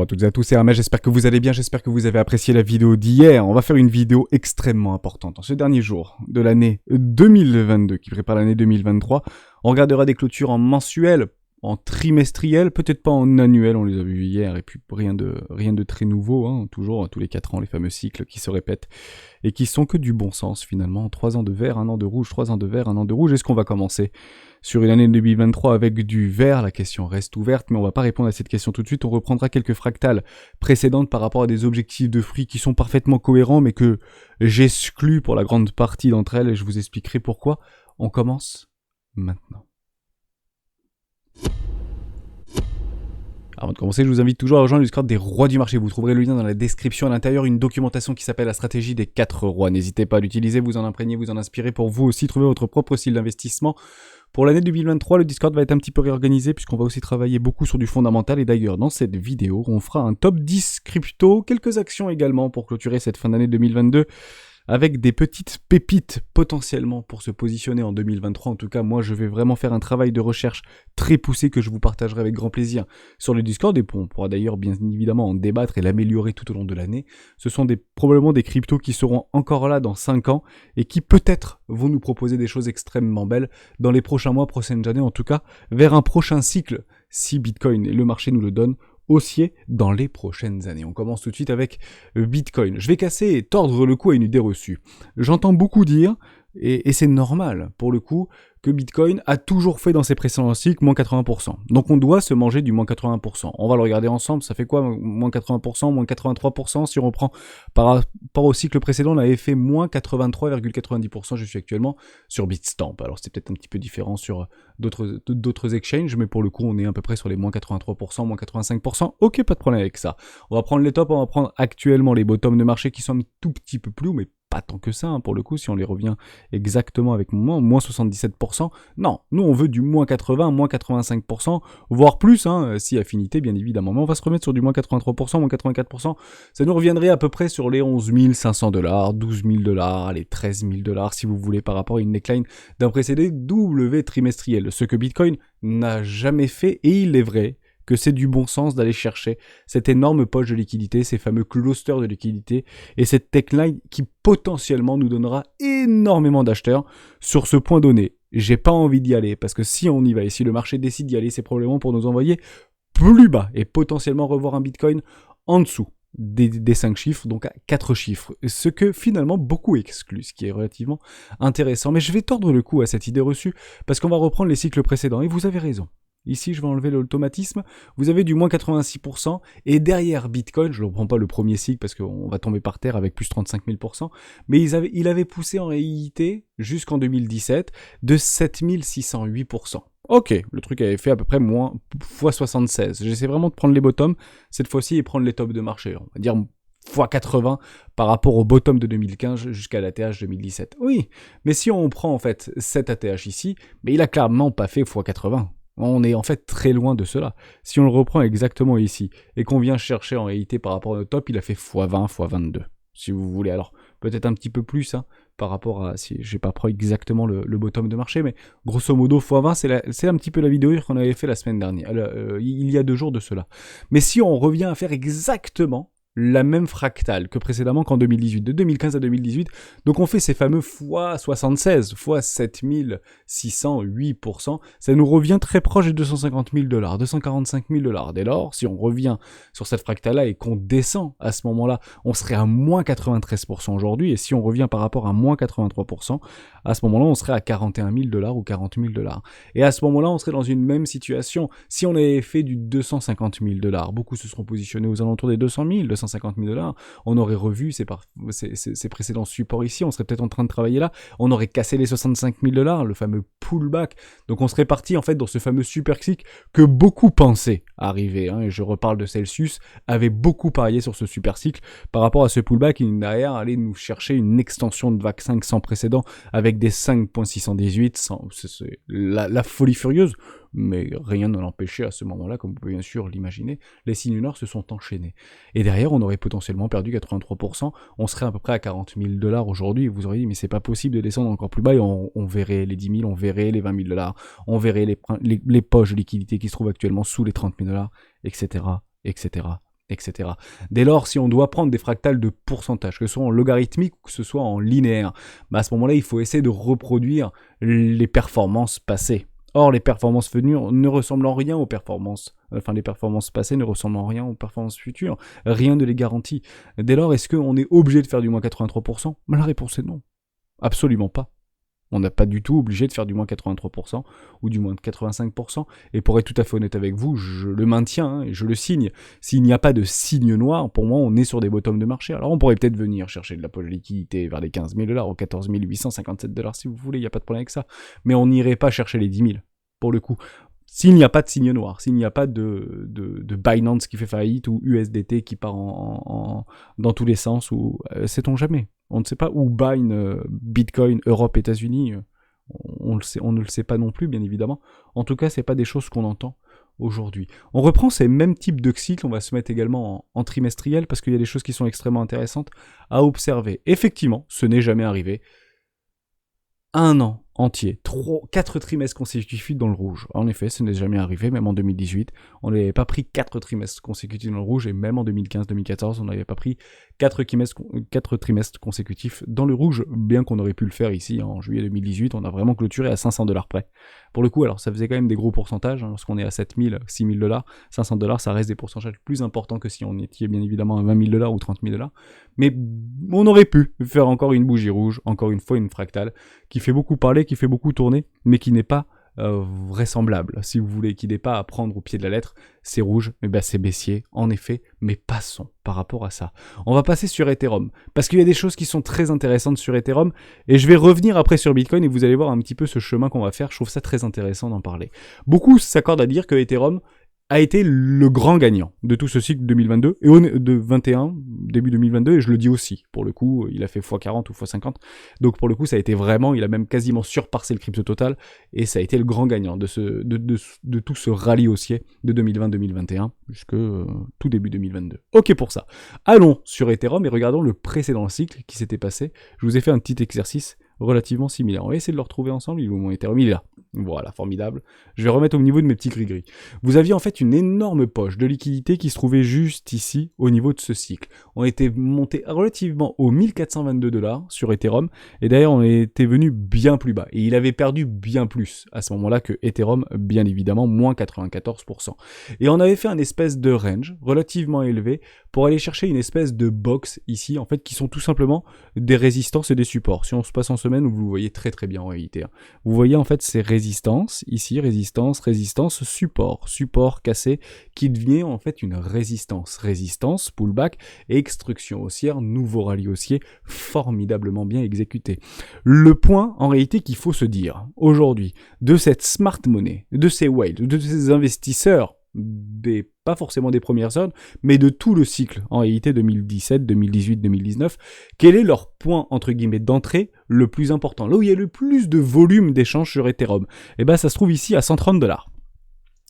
toutes et à tous, c'est Hermès, j'espère que vous allez bien, j'espère que vous avez apprécié la vidéo d'hier. On va faire une vidéo extrêmement importante. En ce dernier jour de l'année 2022, qui prépare l'année 2023, on regardera des clôtures en mensuel, en trimestriel, peut-être pas en annuel, on les a vus hier, et puis rien de très nouveau, hein, toujours tous les 4 ans, les fameux cycles qui se répètent, et qui sont que du bon sens finalement. 3 ans de vert, 1 an de rouge, 3 ans de vert, 1 an de rouge. Est-ce qu'on va commencer sur une année 2023 avec du vert? La question reste ouverte, mais on va pas répondre à cette question tout de suite. On reprendra quelques fractales précédentes par rapport à des objectifs de fruits qui sont parfaitement cohérents, mais que j'exclus pour la grande partie d'entre elles, et je vous expliquerai pourquoi. On commence maintenant. Avant de commencer, je vous invite toujours à rejoindre le Discord des rois du marché. Vous trouverez le lien dans la description. À l'intérieur, une documentation qui s'appelle la stratégie des 4 rois. N'hésitez pas à l'utiliser, vous en imprégner, vous en inspirer pour vous aussi trouver votre propre style d'investissement. Pour l'année 2023, le Discord va être un petit peu réorganisé puisqu'on va aussi travailler beaucoup sur du fondamental. Et d'ailleurs, dans cette vidéo, on fera un top 10 crypto, quelques actions également pour clôturer cette fin d'année 2022. Avec des petites pépites potentiellement pour se positionner en 2023. En tout cas, moi, je vais vraiment faire un travail de recherche très poussé que je vous partagerai avec grand plaisir sur le Discord. Et on pourra d'ailleurs bien évidemment en débattre et l'améliorer tout au long de l'année. Ce sont probablement des cryptos qui seront encore là dans 5 ans et qui peut-être vont nous proposer des choses extrêmement belles dans les prochains mois, prochaines années, en tout cas, vers un prochain cycle, si Bitcoin et le marché nous le donnent, haussier dans les prochaines années. On commence tout de suite avec Bitcoin. Je vais casser et tordre le cou à une idée reçue. J'entends beaucoup dire, et c'est normal pour le coup, que Bitcoin a toujours fait dans ses précédents cycles moins 80%. Donc on doit se manger du moins 80%. On va le regarder ensemble, ça fait quoi moins 80%, moins 83%? Si on reprend par rapport au cycle précédent, on avait fait moins 83,90%. Je suis actuellement sur Bitstamp. Alors c'est peut-être un petit peu différent sur d'autres exchanges, mais pour le coup on est à peu près sur les moins 83%, moins 85%. Ok, pas de problème avec ça. On va prendre les tops, on va prendre actuellement les bottoms de marché qui sont un tout petit peu plus hauts, mais pas tant que ça, hein, pour le coup, si on les revient exactement avec moins 77%. Non, nous on veut du moins 80, moins 85%, voire plus, hein, si affinité bien évidemment. Mais on va se remettre sur du moins 83%, moins 84%. Ça nous reviendrait à peu près sur les 11 500 $, 12 000 $, les 13 000 $ si vous voulez, par rapport à une neckline d'un précédé W trimestriel. Ce que Bitcoin n'a jamais fait, et il est vrai que c'est du bon sens d'aller chercher cette énorme poche de liquidité, ces fameux clusters de liquidité, et cette techline qui potentiellement nous donnera énormément d'acheteurs sur ce point donné. J'ai pas envie d'y aller, parce que si on y va, et si le marché décide d'y aller, c'est probablement pour nous envoyer plus bas, et potentiellement revoir un Bitcoin en dessous des 5 chiffres, donc à 4 chiffres, ce que finalement beaucoup excluent, ce qui est relativement intéressant. Mais je vais tordre le cou à cette idée reçue, parce qu'on va reprendre les cycles précédents, et vous avez raison. Ici, je vais enlever l'automatisme. Vous avez du moins 86%. Et derrière Bitcoin, je ne reprends pas le premier cycle parce qu'on va tomber par terre avec plus 35 000%. Mais il avait poussé en réalité jusqu'en 2017 de 7608%. Ok, le truc avait fait à peu près moins x 76. J'essaie vraiment de prendre les bottoms cette fois-ci et prendre les tops de marché. On va dire x 80 par rapport au bottom de 2015 jusqu'à l'ATH 2017. Oui, mais si on prend en fait cet ATH ici, mais il a clairement pas fait x 80. On est en fait très loin de cela. Si on le reprend exactement ici, et qu'on vient chercher en réalité par rapport au top, il a fait x20, x22, si vous voulez. Alors, peut-être un petit peu plus, hein, par rapport à, si j'ai pas pris exactement le bottom de marché, mais grosso modo, x20, c'est un petit peu la vidéo qu'on avait fait la semaine dernière, il y a 2 jours de cela. Mais si on revient à faire exactement la même fractale que précédemment qu'en 2018, de 2015 à 2018. Donc on fait ces fameux x76, x7608%, ça nous revient très proche des 250 000 $, 245 000 $. Dès lors, si on revient sur cette fractale-là et qu'on descend à ce moment-là, on serait à moins 93% aujourd'hui, et si on revient par rapport à moins 83%, à ce moment-là, on serait à 41 000 $ ou 40 000 $. Et à ce moment-là, on serait dans une même situation. Si on avait fait du 250 000 $, beaucoup se seront positionnés aux alentours des 200 000, 250 000 $, on aurait revu ces précédents supports ici, on serait peut-être en train de travailler là, on aurait cassé les 65 000 $, le fameux pullback, donc on serait parti en fait dans ce fameux super cycle que beaucoup pensaient arriver, hein, et je reparle de Celsius, avait beaucoup parié sur ce super cycle par rapport à ce pullback, et derrière aller nous chercher une extension de vague 5 sans précédent avec des 5.618, c'est la folie furieuse, mais rien ne l'empêchait à ce moment-là, comme vous pouvez bien sûr l'imaginer, les signes lunaires se sont enchaînés. Et derrière, on aurait potentiellement perdu 83%, on serait à peu près à 40 000 $ aujourd'hui, et vous auriez dit, mais c'est pas possible de descendre encore plus bas, et on verrait les 10 000, on verrait les 20 000 $, on verrait les poches de liquidité qui se trouvent actuellement sous les 30 000 $, etc., etc., etc. Dès lors, si on doit prendre des fractales de pourcentage, que ce soit en logarithmique ou que ce soit en linéaire, à ce moment-là, il faut essayer de reproduire les performances passées. Or, les performances futures ne ressemblent en rien aux performances, les performances passées ne ressemblent en rien aux performances futures. Rien ne les garantit. Dès lors, est-ce qu'on est obligé de faire du moins 83%? La réponse est non. Absolument pas. On n'a pas du tout obligé de faire du moins 83% ou du moins 85%. Et pour être tout à fait honnête avec vous, je le maintiens et je le signe. S'il n'y a pas de signe noir, pour moi, on est sur des bottoms de marché. Alors on pourrait peut-être venir chercher de la liquidité vers les 15 000 $, ou 14 857 $ si vous voulez, il n'y a pas de problème avec ça. Mais on n'irait pas chercher les 10 000, pour le coup. S'il n'y a pas de signe noir, s'il n'y a pas de Binance qui fait faillite ou USDT qui part dans tous les sens, ou sait-on jamais. On ne sait pas où Bitcoin, Europe, États-Unis, on ne le sait pas non plus, bien évidemment. En tout cas, c'est pas des choses qu'on entend aujourd'hui. On reprend ces mêmes types de cycles, on va se mettre également en trimestriel, parce qu'il y a des choses qui sont extrêmement intéressantes à observer. Effectivement, ce n'est jamais arrivé. Un an entier, 4 trimestres consécutifs dans le rouge. En effet, ce n'est jamais arrivé, même en 2018. On n'avait pas pris 4 trimestres consécutifs dans le rouge, et même en 2015-2014, on n'avait pas pris 4 trimestres consécutifs dans le rouge, bien qu'on aurait pu le faire ici en juillet 2018. On a vraiment clôturé à 500 $ près. Pour le coup, alors ça faisait quand même des gros pourcentages, lorsqu'on est à 7 000, 6 000 $, 500 $, ça reste des pourcentages plus importants que si on était bien évidemment à 20 000 $ ou 30 000 $. Mais on aurait pu faire encore une bougie rouge, encore une fois une fractale, qui fait beaucoup parler, qui fait beaucoup tourner, mais qui n'est pas vraisemblable, si vous voulez, qui n'est pas à prendre au pied de la lettre. C'est rouge, mais c'est baissier, en effet, mais passons par rapport à ça. On va passer sur Ethereum, parce qu'il y a des choses qui sont très intéressantes sur Ethereum, et je vais revenir après sur Bitcoin, et vous allez voir un petit peu ce chemin qu'on va faire. Je trouve ça très intéressant d'en parler. Beaucoup s'accordent à dire que Ethereum a été le grand gagnant de tout ce cycle 2022 et de 21, début 2022, et je le dis aussi, pour le coup, il a fait x40 ou x50, donc pour le coup, ça a été vraiment, il a même quasiment surpassé le crypto total, et ça a été le grand gagnant de tout ce rallye haussier de 2020-2021, jusque tout début 2022. Ok pour ça. Allons sur Ethereum et regardons le précédent cycle qui s'était passé. Je vous ai fait un petit exercice relativement similaire. On va essayer de le retrouver ensemble, il est où mon Ethereum? Il est là. Voilà, formidable. Je vais remettre au niveau de mes petits gris-gris. Vous aviez en fait une énorme poche de liquidité qui se trouvait juste ici, au niveau de ce cycle. On était monté relativement aux 1422 $ sur Ethereum, et d'ailleurs on était venu bien plus bas. Et il avait perdu bien plus à ce moment-là que Ethereum, bien évidemment, moins 94%. Et on avait fait un espèce de range relativement élevé pour aller chercher une espèce de box ici, en fait, qui sont tout simplement des résistances et des supports. Si on se passe en semaine, vous le voyez très très bien en réalité. Vous voyez en fait ces résistances, ici, résistance, résistance, support, support cassé, qui devient en fait une résistance. Résistance, pullback, extrusion haussière, nouveau rallye haussier, formidablement bien exécuté. Le point, en réalité, qu'il faut se dire, aujourd'hui, de cette smart money, de ces whales, de ces investisseurs, pas forcément des premières zones, mais de tout le cycle, en réalité 2017, 2018, 2019, quel est leur point, entre guillemets, d'entrée le plus important, là où il y a le plus de volume d'échanges sur Ethereum? Et ça se trouve ici à 130 $.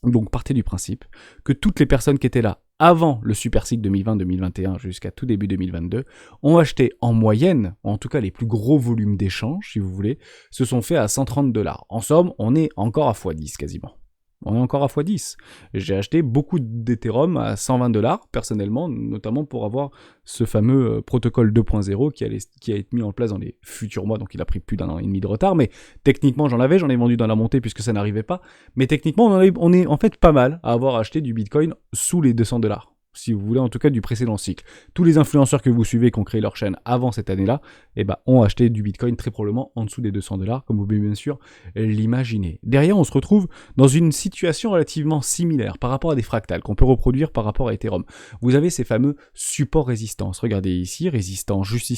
Donc partez du principe que toutes les personnes qui étaient là avant le super cycle 2020-2021 jusqu'à tout début 2022 ont acheté en moyenne, en tout cas les plus gros volumes d'échanges, si vous voulez, se sont faits à 130 $. En somme, on est encore à x10 quasiment. On est encore à x10. J'ai acheté beaucoup d'Ethereum à 120 $, personnellement, notamment pour avoir ce fameux protocole 2.0 qui a été mis en place dans les futurs mois, donc il a pris plus d'1 an et demi de retard, mais techniquement j'en ai vendu dans la montée puisque ça n'arrivait pas, mais techniquement on est en fait pas mal à avoir acheté du Bitcoin sous les 200 $. Si vous voulez, en tout cas du précédent cycle. Tous les influenceurs que vous suivez qui ont créé leur chaîne avant cette année-là, ont acheté du Bitcoin très probablement en dessous des 200 $, comme vous pouvez bien sûr l'imaginer. Derrière, on se retrouve dans une situation relativement similaire par rapport à des fractales qu'on peut reproduire par rapport à Ethereum. Vous avez ces fameux supports-résistance. Regardez ici, résistance juste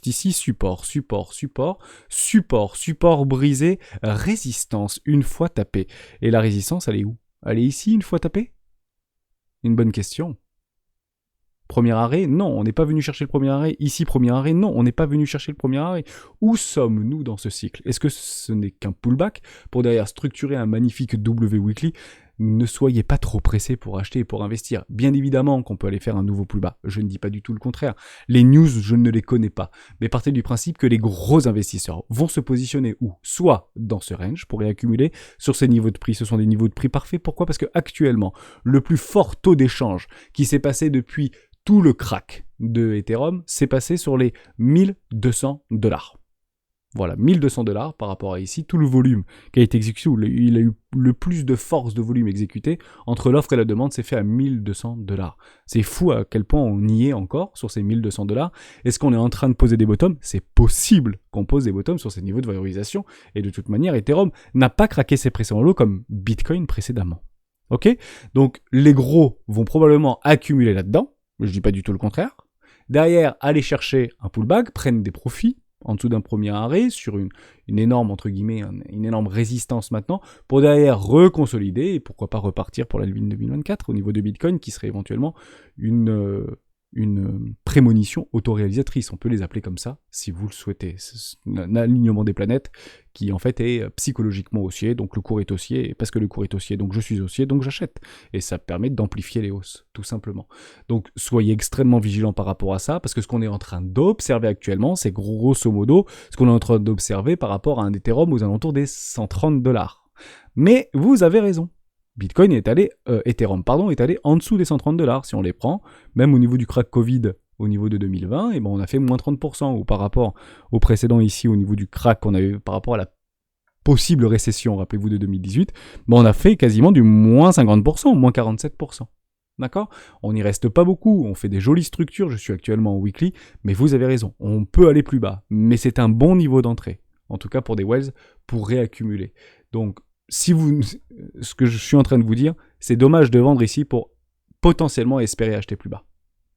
ici, support, support, support, support, support brisé, résistance une fois tapé. Et la résistance, elle est où? Elle est ici une fois tapée? Une bonne question. Premier arrêt? Non, on n'est pas venu chercher le premier arrêt. Ici, premier arrêt? Non, on n'est pas venu chercher le premier arrêt. Où sommes-nous dans ce cycle? Est-ce que ce n'est qu'un pullback pour derrière structurer un magnifique W weekly? ne soyez pas trop pressés pour acheter et pour investir. Bien évidemment qu'on peut aller faire un nouveau plus bas, je ne dis pas du tout le contraire. Les news, je ne les connais pas, mais partez du principe que les gros investisseurs vont se positionner où? Soit dans ce range pour réaccumuler sur ces niveaux de prix, ce sont des niveaux de prix parfaits. Pourquoi? Parce que actuellement, le plus fort taux d'échange qui s'est passé depuis tout le crack de Ethereum s'est passé sur les 1200 $. Voilà, 1200 $ par rapport à ici, tout le volume qui a été exécuté, où il a eu le plus de force de volume exécuté, entre l'offre et la demande, c'est fait à 1200 $. C'est fou à quel point on y est encore sur ces 1200 $. Est-ce qu'on est en train de poser des bottoms? C'est possible qu'on pose des bottoms sur ces niveaux de valorisation, et de toute manière, Ethereum n'a pas craqué ses précédents lots comme Bitcoin précédemment. Ok? Donc, les gros vont probablement accumuler là-dedans, je dis pas du tout le contraire. Derrière, aller chercher un pullback, prennent des profits, en dessous d'un premier arrêt, sur une énorme, entre guillemets, une énorme résistance maintenant, pour derrière reconsolider et pourquoi pas repartir pour la ligne 2024 au niveau de Bitcoin, qui serait éventuellement une prémonition autoréalisatrice. On peut les appeler comme ça, si vous le souhaitez. C'est un alignement des planètes qui, en fait, est psychologiquement haussier. Donc, le cours est haussier, et parce que le cours est haussier, donc je suis haussier, donc j'achète. Et ça permet d'amplifier les hausses, tout simplement. Donc, soyez extrêmement vigilants par rapport à ça, parce que ce qu'on est en train d'observer actuellement, c'est grosso modo ce qu'on est en train d'observer par rapport à un Ethereum aux alentours des 130 $. Mais vous avez raison. Bitcoin est allé, Ethereum, pardon, est allé en dessous des 130 $. Si on les prend, même au niveau du crack Covid, au niveau de 2020, et ben on a fait moins 30%, ou par rapport au précédent ici, au niveau du crack qu'on a eu par rapport à la possible récession, rappelez-vous, de 2018, ben on a fait quasiment du moins 50%, moins 47%. D'accord? On n'y reste pas beaucoup, on fait des jolies structures, je suis actuellement en weekly, mais vous avez raison, on peut aller plus bas, mais c'est un bon niveau d'entrée, en tout cas pour des wells, pour réaccumuler. Donc, ce que je suis en train de vous dire, c'est dommage de vendre ici pour potentiellement espérer acheter plus bas.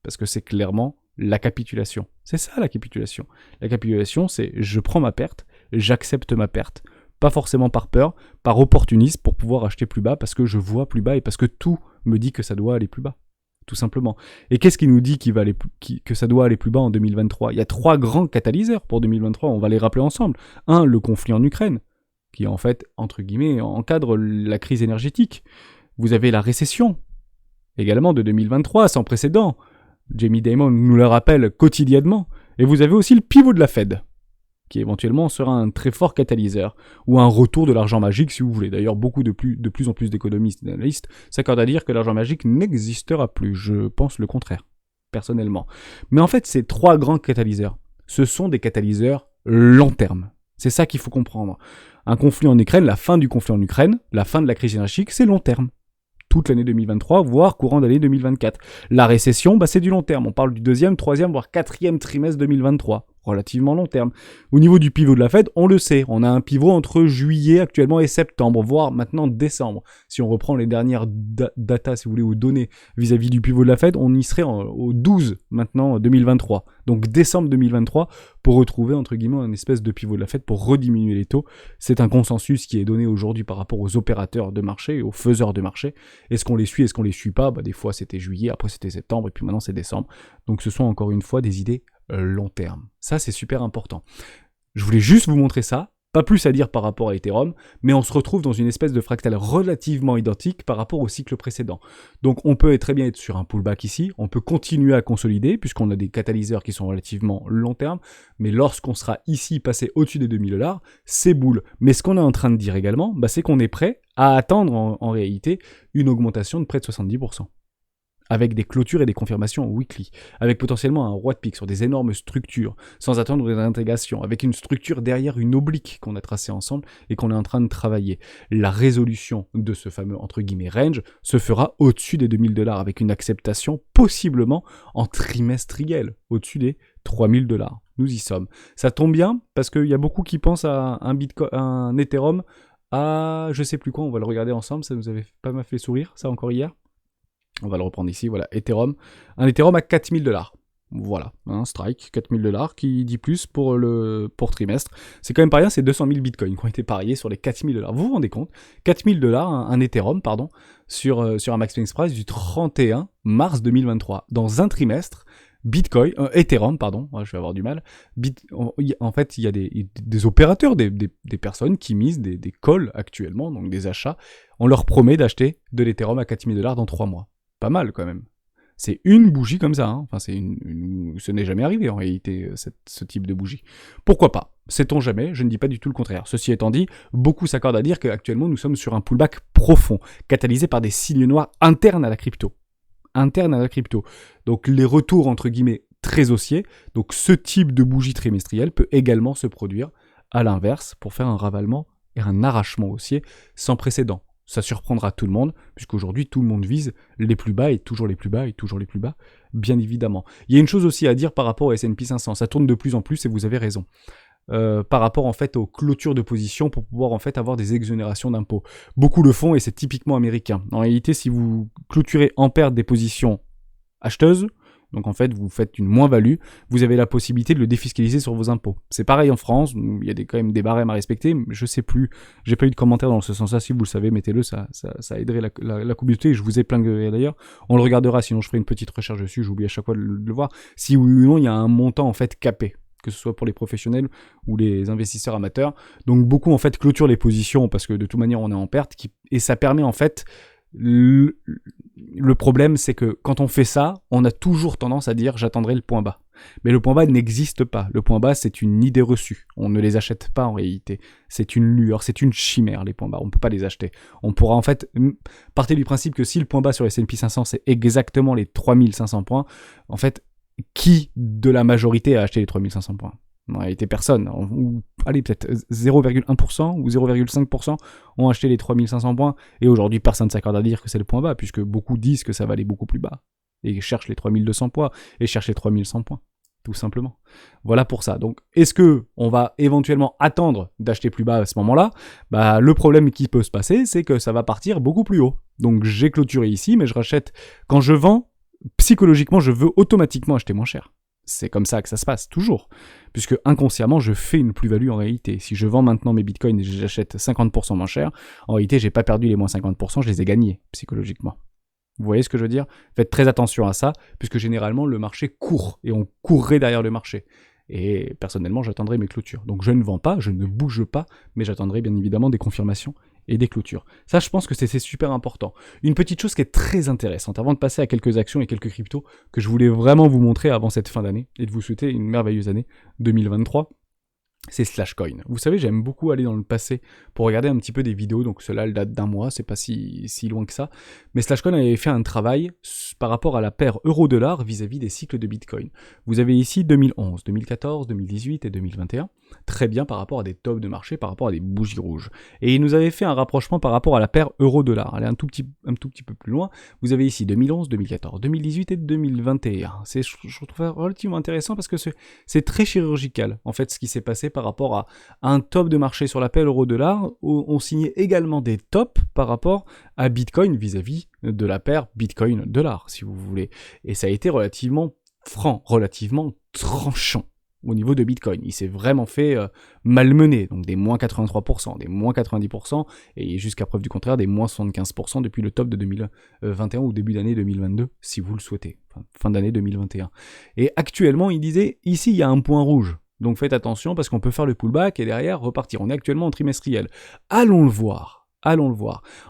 Parce que c'est clairement la capitulation. C'est ça la capitulation. La capitulation, c'est je prends ma perte, j'accepte ma perte. Pas forcément par peur, par opportunisme pour pouvoir acheter plus bas parce que je vois plus bas et parce que tout me dit que ça doit aller plus bas. Tout simplement. Et qu'est-ce qui nous dit que ça doit aller plus bas en 2023? Il y a 3 grands catalyseurs pour 2023, on va les rappeler ensemble. 1, le conflit en Ukraine, qui en fait, entre guillemets, encadre la crise énergétique. Vous avez la récession, également de 2023, sans précédent. Jamie Dimon nous le rappelle quotidiennement. Et vous avez aussi le pivot de la Fed, qui éventuellement sera un très fort catalyseur, ou un retour de l'argent magique si vous voulez. D'ailleurs, de plus en plus d'économistes et d'analystes s'accordent à dire que l'argent magique n'existera plus. Je pense le contraire, personnellement. Mais en fait, ces 3 grands catalyseurs, ce sont des catalyseurs long terme. C'est ça qu'il faut comprendre. Un conflit en Ukraine, la fin du conflit en Ukraine, la fin de la crise énergétique, c'est long terme. Toute l'année 2023, voire courant d'année 2024. La récession, c'est du long terme. On parle du 2e, 3e, voire 4e trimestre 2023. Relativement long terme. Au niveau du pivot de la Fed, on le sait, on a un pivot entre juillet actuellement et septembre, voire maintenant décembre. Si on reprend les dernières data, si vous voulez, ou données vis-à-vis du pivot de la Fed, on y serait au 12 maintenant 2023. Donc décembre 2023 pour retrouver entre guillemets un espèce de pivot de la Fed pour rediminuer les taux. C'est un consensus qui est donné aujourd'hui par rapport aux opérateurs de marché et aux faiseurs de marché. Est-ce qu'on les suit, est-ce qu'on les suit pas? Des fois c'était juillet, après c'était septembre et puis maintenant c'est décembre. Donc ce sont encore une fois des idées long terme. Ça, c'est super important. Je voulais juste vous montrer ça, pas plus à dire par rapport à Ethereum, mais on se retrouve dans une espèce de fractal relativement identique par rapport au cycle précédent. Donc on peut très bien être sur un pullback ici, on peut continuer à consolider, puisqu'on a des catalyseurs qui sont relativement long terme, mais lorsqu'on sera ici passé au-dessus des 2000 $, c'est boule. Mais ce qu'on est en train de dire également, c'est qu'on est prêt à attendre en réalité une augmentation de près de 70%. Avec des clôtures et des confirmations weekly, avec potentiellement un roi de pique sur des énormes structures, sans attendre une intégration, avec une structure derrière une oblique qu'on a tracée ensemble et qu'on est en train de travailler. La résolution de ce fameux, entre guillemets, range se fera au-dessus des 2000 $, avec une acceptation possiblement en trimestriel, au-dessus des 3000 $. Nous y sommes. Ça tombe bien, parce qu'il y a beaucoup qui pensent à un Bitcoin, un Ethereum, à je sais plus quoi, on va le regarder ensemble, ça nous avait pas mal fait sourire, ça encore hier. On va le reprendre ici, voilà, Ethereum. Un Ethereum à 4000 $. Voilà, un strike, 4000 $, qui dit plus pour trimestre. C'est quand même pas rien, c'est 200 000 bitcoins qui ont été pariés sur les 4000 $. Vous vous rendez compte? 4000 $, un Ethereum, sur un max price du 31 mars 2023. Dans un trimestre, Bitcoin, Ethereum, pardon, je vais avoir du mal. En fait, il y a des opérateurs, des personnes qui misent des calls actuellement, donc des achats. On leur promet d'acheter de l'Ethereum à 4000 $ dans 3 mois. Pas mal quand même. C'est une bougie comme ça, hein. Enfin, ce n'est jamais arrivé en réalité, ce type de bougie. Pourquoi pas? Sait-on jamais? Je ne dis pas du tout le contraire. Ceci étant dit, beaucoup s'accordent à dire qu'actuellement nous sommes sur un pullback profond, catalysé par des signes noirs internes à la crypto. Donc les retours entre guillemets très haussiers, donc ce type de bougie trimestrielle peut également se produire à l'inverse pour faire un ravalement et un arrachement haussier sans précédent. Ça surprendra tout le monde, puisqu'aujourd'hui tout le monde vise les plus bas et toujours les plus bas et toujours les plus bas, bien évidemment. Il y a une chose aussi à dire par rapport au S&P 500, ça tourne de plus en plus et vous avez raison. Par rapport en fait aux clôtures de position pour pouvoir en fait avoir des exonérations d'impôts. Beaucoup le font et c'est typiquement américain. En réalité, si vous clôturez en perte des positions acheteuses, donc en fait vous faites une moins-value, vous avez la possibilité de le défiscaliser sur vos impôts. C'est pareil en France, il y a quand même des barèmes à respecter, mais je sais plus, j'ai pas eu de commentaires dans ce sens-là, si vous le savez, mettez-le, ça aiderait la communauté, je vous ai plein d'ailleurs, on le regardera, sinon je ferai une petite recherche dessus, j'oublie à chaque fois de le voir, si oui ou non il y a un montant en fait capé, que ce soit pour les professionnels ou les investisseurs amateurs, donc beaucoup en fait clôturent les positions, parce que de toute manière on est en perte, et ça permet en fait... Le problème, c'est que quand on fait ça, on a toujours tendance à dire « j'attendrai le point bas ». Mais le point bas n'existe pas. Le point bas, c'est une idée reçue. On ne les achète pas en réalité. C'est une lueur, c'est une chimère, les points bas. On ne peut pas les acheter. On pourra en fait partir du principe que si le point bas sur S&P 500, c'est exactement les 3500 points, en fait, qui de la majorité a acheté les 3500 points ? En réalité, personne, ou allez, peut-être 0,1% ou 0,5% ont acheté les 3500 points, et aujourd'hui, personne ne s'accorde à dire que c'est le point bas, puisque beaucoup disent que ça va aller beaucoup plus bas, et cherchent les 3200 points, et cherchent les 3100 points, tout simplement. Voilà pour ça. Donc, est-ce que on va éventuellement attendre d'acheter plus bas à ce moment-là ? Bah, le problème qui peut se passer, c'est que ça va partir beaucoup plus haut. Donc, j'ai clôturé ici, mais je rachète. Quand je vends, psychologiquement, je veux automatiquement acheter moins cher. C'est comme ça que ça se passe, toujours. Puisque inconsciemment, je fais une plus-value en réalité. Si je vends maintenant mes bitcoins et j'achète 50% moins cher, en réalité, j'ai pas perdu les moins 50%, je les ai gagnés, psychologiquement. Vous voyez ce que je veux dire ? Faites très attention à ça, puisque généralement, le marché court, et on courrait derrière le marché. Et personnellement, j'attendrai mes clôtures. Donc je ne vends pas, je ne bouge pas, mais j'attendrai bien évidemment des confirmations et des clôtures. Ça, je pense que c'est super important. Une petite chose qui est très intéressante, avant de passer à quelques actions et quelques cryptos, que je voulais vraiment vous montrer avant cette fin d'année, et de vous souhaiter une merveilleuse année 2023, c'est Slashcoin. Vous savez, j'aime beaucoup aller dans le passé pour regarder un petit peu des vidéos, donc cela elle date d'un mois, c'est pas si loin que ça, mais Slashcoin avait fait un travail par rapport à la paire euro-dollar vis-à-vis des cycles de Bitcoin. Vous avez ici 2011, 2014, 2018 et 2021, très bien par rapport à des tops de marché, par rapport à des bougies rouges. Et il nous avait fait un rapprochement par rapport à la paire euro-dollar. Allez un tout petit peu plus loin, vous avez ici 2011, 2014, 2018 et 2021. Je trouve ça relativement intéressant parce que c'est très chirurgical, en fait, ce qui s'est passé par rapport à un top de marché sur la paire euro-dollar, où on signait également des tops par rapport à Bitcoin vis-à-vis de la paire Bitcoin-dollar, si vous voulez. Et ça a été relativement franc, relativement tranchant au niveau de Bitcoin. Il s'est vraiment fait malmener, donc des moins 83%, des moins 90%, et jusqu'à preuve du contraire, des moins 75% depuis le top de 2021 ou début d'année 2022, si vous le souhaitez, fin d'année 2021. Et actuellement, il disait, ici, il y a un point rouge. Donc faites attention parce qu'on peut faire le pullback et derrière repartir. On est actuellement en trimestriel. Allons le voir.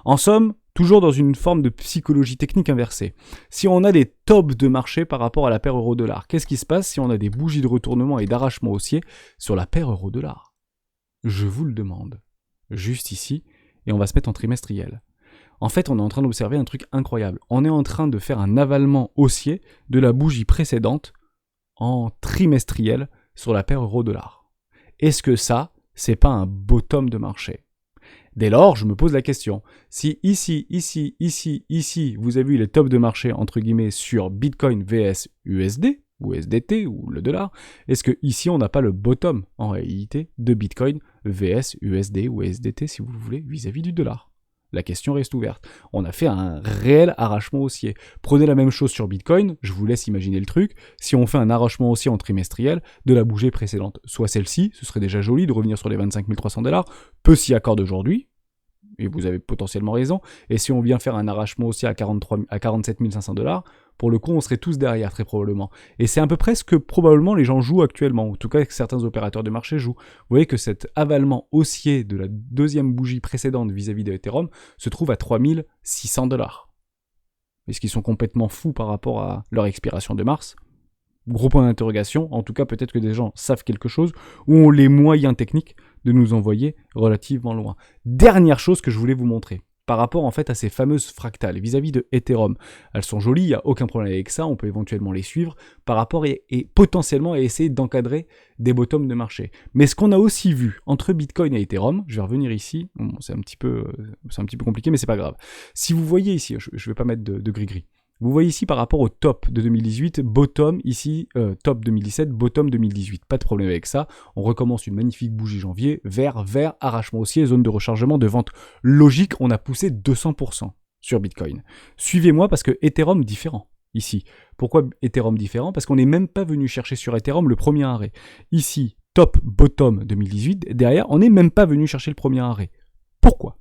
En somme, toujours dans une forme de psychologie technique inversée. Si on a des tops de marché par rapport à la paire euro-dollar, qu'est-ce qui se passe si on a des bougies de retournement et d'arrachement haussier sur la paire euro-dollar ? Je vous le demande. Juste ici, et on va se mettre en trimestriel. En fait, on est en train d'observer un truc incroyable. On est en train de faire un avalement haussier de la bougie précédente en trimestriel sur la paire euro-dollar. Est-ce que ça, c'est pas un bottom de marché ? Dès lors, je me pose la question, si ici, vous avez eu les tops de marché, entre guillemets, sur Bitcoin vs USD, ou SDT, ou le dollar, est-ce que ici on n'a pas le bottom, en réalité, de Bitcoin vs USD ou SDT, si vous le voulez, vis-à-vis du dollar ? La question reste ouverte. On a fait un réel arrachement haussier. Prenez la même chose sur Bitcoin, je vous laisse imaginer le truc, si on fait un arrachement haussier en trimestriel de la bougie précédente, soit celle-ci, ce serait déjà joli de revenir sur les 25 300 $, peu s'y accorde aujourd'hui, et vous avez potentiellement raison, et si on vient faire un arrachement haussier à 47 500 $, pour le coup, on serait tous derrière, très probablement. Et c'est à peu près ce que probablement les gens jouent actuellement, en tout cas que certains opérateurs de marché jouent. Vous voyez que cet avalement haussier de la deuxième bougie précédente vis-à-vis de Ethereum se trouve à 3600 $. Est-ce qu'ils sont complètement fous par rapport à leur expiration de mars ? Gros point d'interrogation. En tout cas, peut-être que des gens savent quelque chose ou ont les moyens techniques de nous envoyer relativement loin. Dernière chose que je voulais vous montrer. Par rapport en fait à ces fameuses fractales vis-à-vis de Ethereum. Elles sont jolies, il n'y a aucun problème avec ça, on peut éventuellement les suivre par rapport et potentiellement essayer d'encadrer des bottoms de marché. Mais ce qu'on a aussi vu entre Bitcoin et Ethereum, je vais revenir ici, bon, c'est un petit peu compliqué mais c'est pas grave. Si vous voyez ici, je ne vais pas mettre de gris-gris. Vous voyez ici par rapport au top de 2018, bottom ici, top 2017, bottom 2018. Pas de problème avec ça. On recommence une magnifique bougie janvier, vert, arrachement haussier, zone de rechargement, de vente logique. On a poussé 200% sur Bitcoin. Suivez-moi parce que Ethereum différent ici. Pourquoi Ethereum différent ? Parce qu'on n'est même pas venu chercher sur Ethereum le premier arrêt. Ici, top, bottom 2018. Derrière, on n'est même pas venu chercher le premier arrêt. Pourquoi ?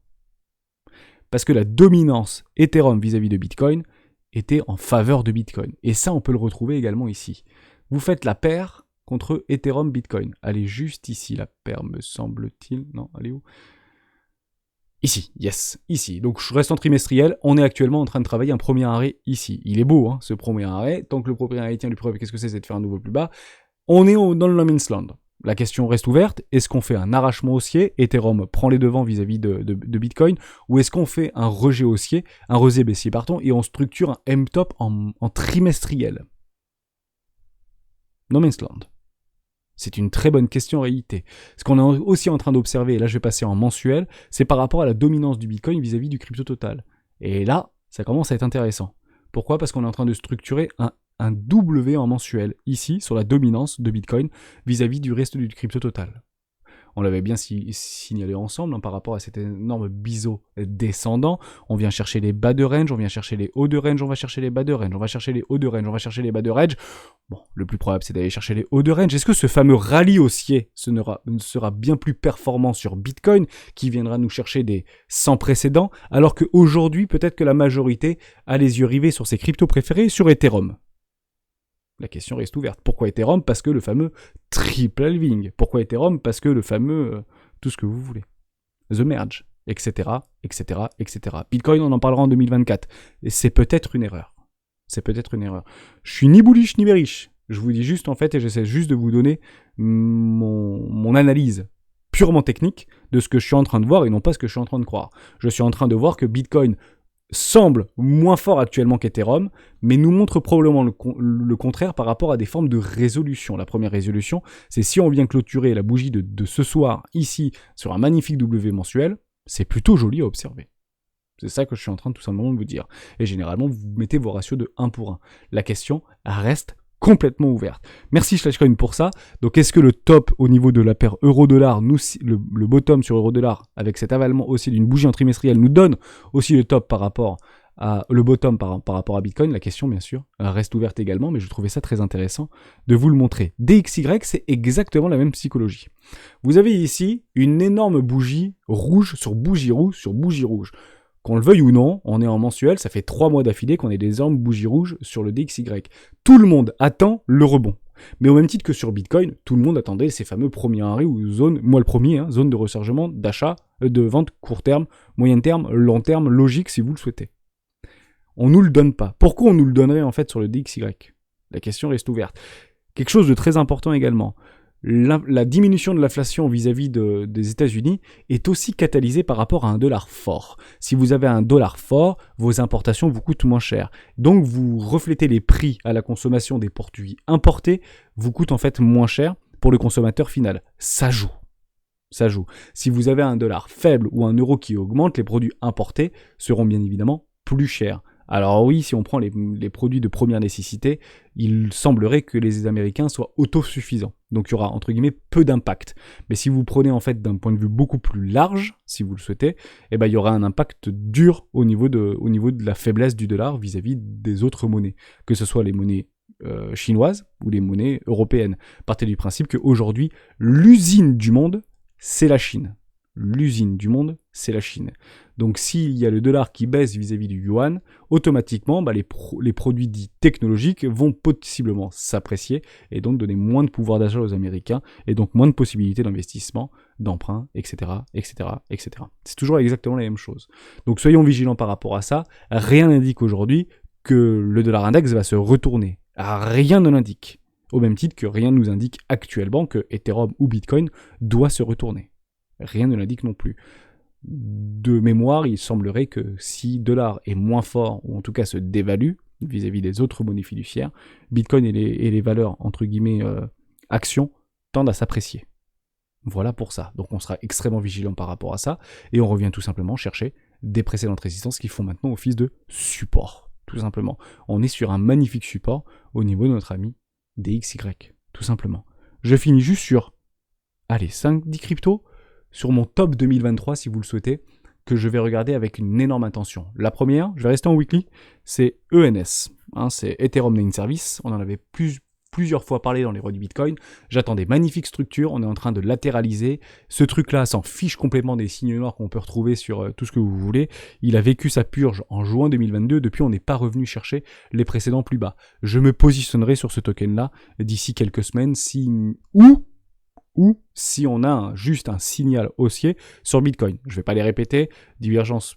Parce que la dominance Ethereum vis-à-vis de Bitcoin était en faveur de Bitcoin. Et ça, on peut le retrouver également ici. Vous faites la paire contre Ethereum Bitcoin. Elle est juste ici, la paire, me semble-t-il. Non, elle est où ? Ici, yes, ici. Donc je reste en trimestriel. On est actuellement en train de travailler un premier arrêt ici. Il est beau, hein, ce premier arrêt. Tant que le premier arrêt tient, le premier, qu'est-ce que c'est de faire un nouveau plus bas. On est dans le no man's land. La question reste ouverte, est-ce qu'on fait un arrachement haussier, Ethereum prend les devants vis-à-vis de Bitcoin, ou est-ce qu'on fait un rejet haussier, un rejet baissier, pardon, et on structure un M-top en trimestriel ? No man's land. C'est une très bonne question en réalité. Ce qu'on est aussi en train d'observer, et là je vais passer en mensuel, c'est par rapport à la dominance du Bitcoin vis-à-vis du crypto total. Et là, ça commence à être intéressant. Pourquoi ? Parce qu'on est en train de structurer un W en mensuel, ici, sur la dominance de Bitcoin vis-à-vis du reste du crypto total. On l'avait bien signalé ensemble par rapport à cet énorme biseau descendant. On vient chercher les bas de range, on vient chercher les hauts de range, on va chercher les bas de range, on va chercher les hauts de range, on va chercher les bas de range. Bon, le plus probable, c'est d'aller chercher les hauts de range. Est-ce que ce fameux rallye haussier sera bien plus performant sur Bitcoin, qui viendra nous chercher des sans précédents, alors qu'aujourd'hui, peut-être que la majorité a les yeux rivés sur ses cryptos préférés, sur Ethereum ? La question reste ouverte. Pourquoi Ethereum ? Parce que le fameux triple halving. Pourquoi Ethereum ? Parce que le fameux tout ce que vous voulez. The merge, etc., etc., etc. Bitcoin, on en parlera en 2024. Et c'est peut-être une erreur. Je suis ni bullish ni bearish. Je vous dis juste en fait, et j'essaie juste de vous donner mon analyse purement technique de ce que je suis en train de voir et non pas ce que je suis en train de croire. Je suis en train de voir que Bitcoin semble moins fort actuellement qu'Ethereum, mais nous montre probablement le contraire par rapport à des formes de résolution. La première résolution, c'est si on vient clôturer la bougie de ce soir, ici, sur un magnifique W mensuel, c'est plutôt joli à observer. C'est ça que je suis en train de tout simplement de vous dire. Et généralement, vous mettez vos ratios de 1 pour 1. La question reste complètement ouverte. Merci Slashcoin pour ça. Donc est-ce que le top au niveau de la paire euro-dollar, le bottom sur euro-dollar, avec cet avalement aussi d'une bougie en trimestriel, nous donne aussi le top par rapport à le bottom par rapport à Bitcoin? La question bien sûr reste ouverte également, mais je trouvais ça très intéressant de vous le montrer. DXY, c'est exactement la même psychologie. Vous avez ici une énorme bougie rouge sur bougie rouge sur bougie rouge. Qu'on le veuille ou non, on est en mensuel, ça fait 3 mois d'affilée qu'on est des énormes bougies rouges sur le DXY. Tout le monde attend le rebond. Mais au même titre que sur Bitcoin, tout le monde attendait ces fameux premiers arrêts ou zones, moi le premier, zone de rechargement, d'achat, de vente court terme, moyen terme, long terme, logique si vous le souhaitez. On nous le donne pas. Pourquoi on nous le donnerait en fait sur le DXY? La question reste ouverte. Quelque chose de très important également. La diminution de l'inflation vis-à-vis des États-Unis est aussi catalysée par rapport à un dollar fort. Si vous avez un dollar fort, vos importations vous coûtent moins cher. Donc vous reflétez les prix à la consommation des produits importés, vous coûtent en fait moins cher pour le consommateur final. Ça joue. Ça joue. Si vous avez un dollar faible ou un euro qui augmente, les produits importés seront bien évidemment plus chers. Alors oui, si on prend les produits de première nécessité, il semblerait que les Américains soient autosuffisants. Donc il y aura entre guillemets peu d'impact. Mais si vous prenez en fait d'un point de vue beaucoup plus large, si vous le souhaitez, il y aura un impact dur au niveau de la faiblesse du dollar vis-à-vis des autres monnaies, que ce soit les monnaies chinoises ou les monnaies européennes. Partez du principe qu'aujourd'hui, l'usine du monde, c'est la Chine. l'usine du monde, c'est la Chine. Donc s'il y a le dollar qui baisse vis-à-vis du yuan, automatiquement, les produits dits technologiques vont possiblement s'apprécier et donc donner moins de pouvoir d'achat aux Américains et donc moins de possibilités d'investissement, d'emprunt, etc., etc., etc. C'est toujours exactement la même chose. Donc soyons vigilants par rapport à ça. Rien n'indique aujourd'hui que le dollar index va se retourner. Rien ne l'indique. Au même titre que rien ne nous indique actuellement que Ethereum ou Bitcoin doit se retourner. Rien ne l'indique non plus. De mémoire, il semblerait que si dollar est moins fort, ou en tout cas se dévalue vis-à-vis des autres monnaies fiduciaires, Bitcoin et les valeurs, entre guillemets, actions, tendent à s'apprécier. Voilà pour ça. Donc on sera extrêmement vigilant par rapport à ça, et on revient tout simplement chercher des précédentes résistances qui font maintenant office de support. Tout simplement. On est sur un magnifique support au niveau de notre ami DXY. Tout simplement. Je finis juste sur, 5-10 cryptos, sur mon top 2023 si vous le souhaitez, que je vais regarder avec une énorme intention. La première, je vais rester en weekly, c'est ENS. C'est Ethereum Name Service. On en avait plusieurs fois parlé dans les rois du Bitcoin. J'attends des magnifiques structures, on est en train de latéraliser. Ce truc-là s'en fiche complètement des signes noirs qu'on peut retrouver sur tout ce que vous voulez. Il a vécu sa purge en juin 2022, depuis on n'est pas revenu chercher les précédents plus bas. Je me positionnerai sur ce token-là d'ici quelques semaines, ou si on a juste un signal haussier sur Bitcoin. Je ne vais pas les répéter, divergence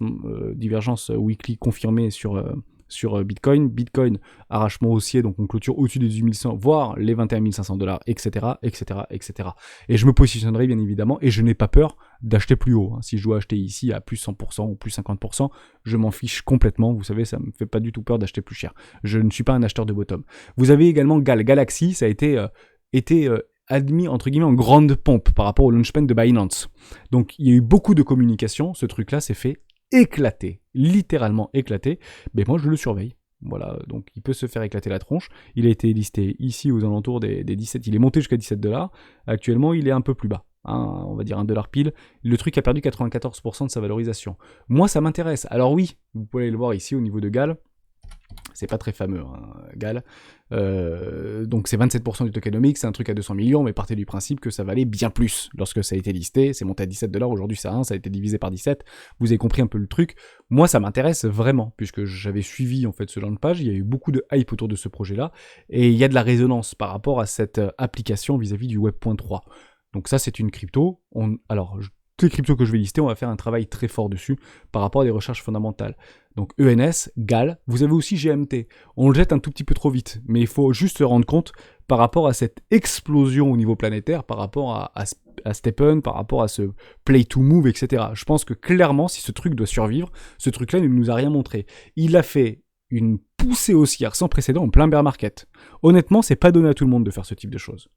weekly confirmée sur Bitcoin, arrachement haussier, donc on clôture au-dessus des 18 100, voire les 21 500 $, etc., etc., etc. Et je me positionnerai bien évidemment, et je n'ai pas peur d'acheter plus haut. Si je dois acheter ici à plus 100% ou plus 50%, je m'en fiche complètement. Vous savez, ça me fait pas du tout peur d'acheter plus cher. Je ne suis pas un acheteur de bottom. Vous avez également Galaxy, ça a été admis entre guillemets en grande pompe par rapport au launchpad de Binance. Donc il y a eu beaucoup de communication, ce truc-là s'est fait éclater, littéralement éclater, mais moi je le surveille. Voilà, donc il peut se faire éclater la tronche. Il a été listé ici aux alentours des 17, il est monté jusqu'à 17 $. Actuellement il est un peu plus bas, on va dire $1 pile. Le truc a perdu 94% de sa valorisation. Moi ça m'intéresse. Alors oui, vous pouvez aller le voir ici au niveau de Gal. C'est pas très fameux, Gal. Donc c'est 27% du tokenomics, c'est un truc à 200 millions, mais partez du principe que ça valait bien plus lorsque ça a été listé. C'est monté à 17 $, aujourd'hui c'est 1, ça a été divisé par 17. Vous avez compris un peu le truc. Moi ça m'intéresse vraiment, puisque j'avais suivi en fait ce launchpage, il y a eu beaucoup de hype autour de ce projet-là, et il y a de la résonance par rapport à cette application vis-à-vis du Web.3. Donc ça c'est une crypto. Toutes les cryptos que je vais lister, on va faire un travail très fort dessus par rapport à des recherches fondamentales. Donc ENS, GAL, vous avez aussi GMT. On le jette un tout petit peu trop vite, mais il faut juste se rendre compte par rapport à cette explosion au niveau planétaire, par rapport à Steppen, par rapport à ce play to move, etc. Je pense que clairement, si ce truc doit survivre, ce truc-là ne nous a rien montré. Il a fait une poussée haussière sans précédent en plein bear market. Honnêtement, c'est pas donné à tout le monde de faire ce type de choses.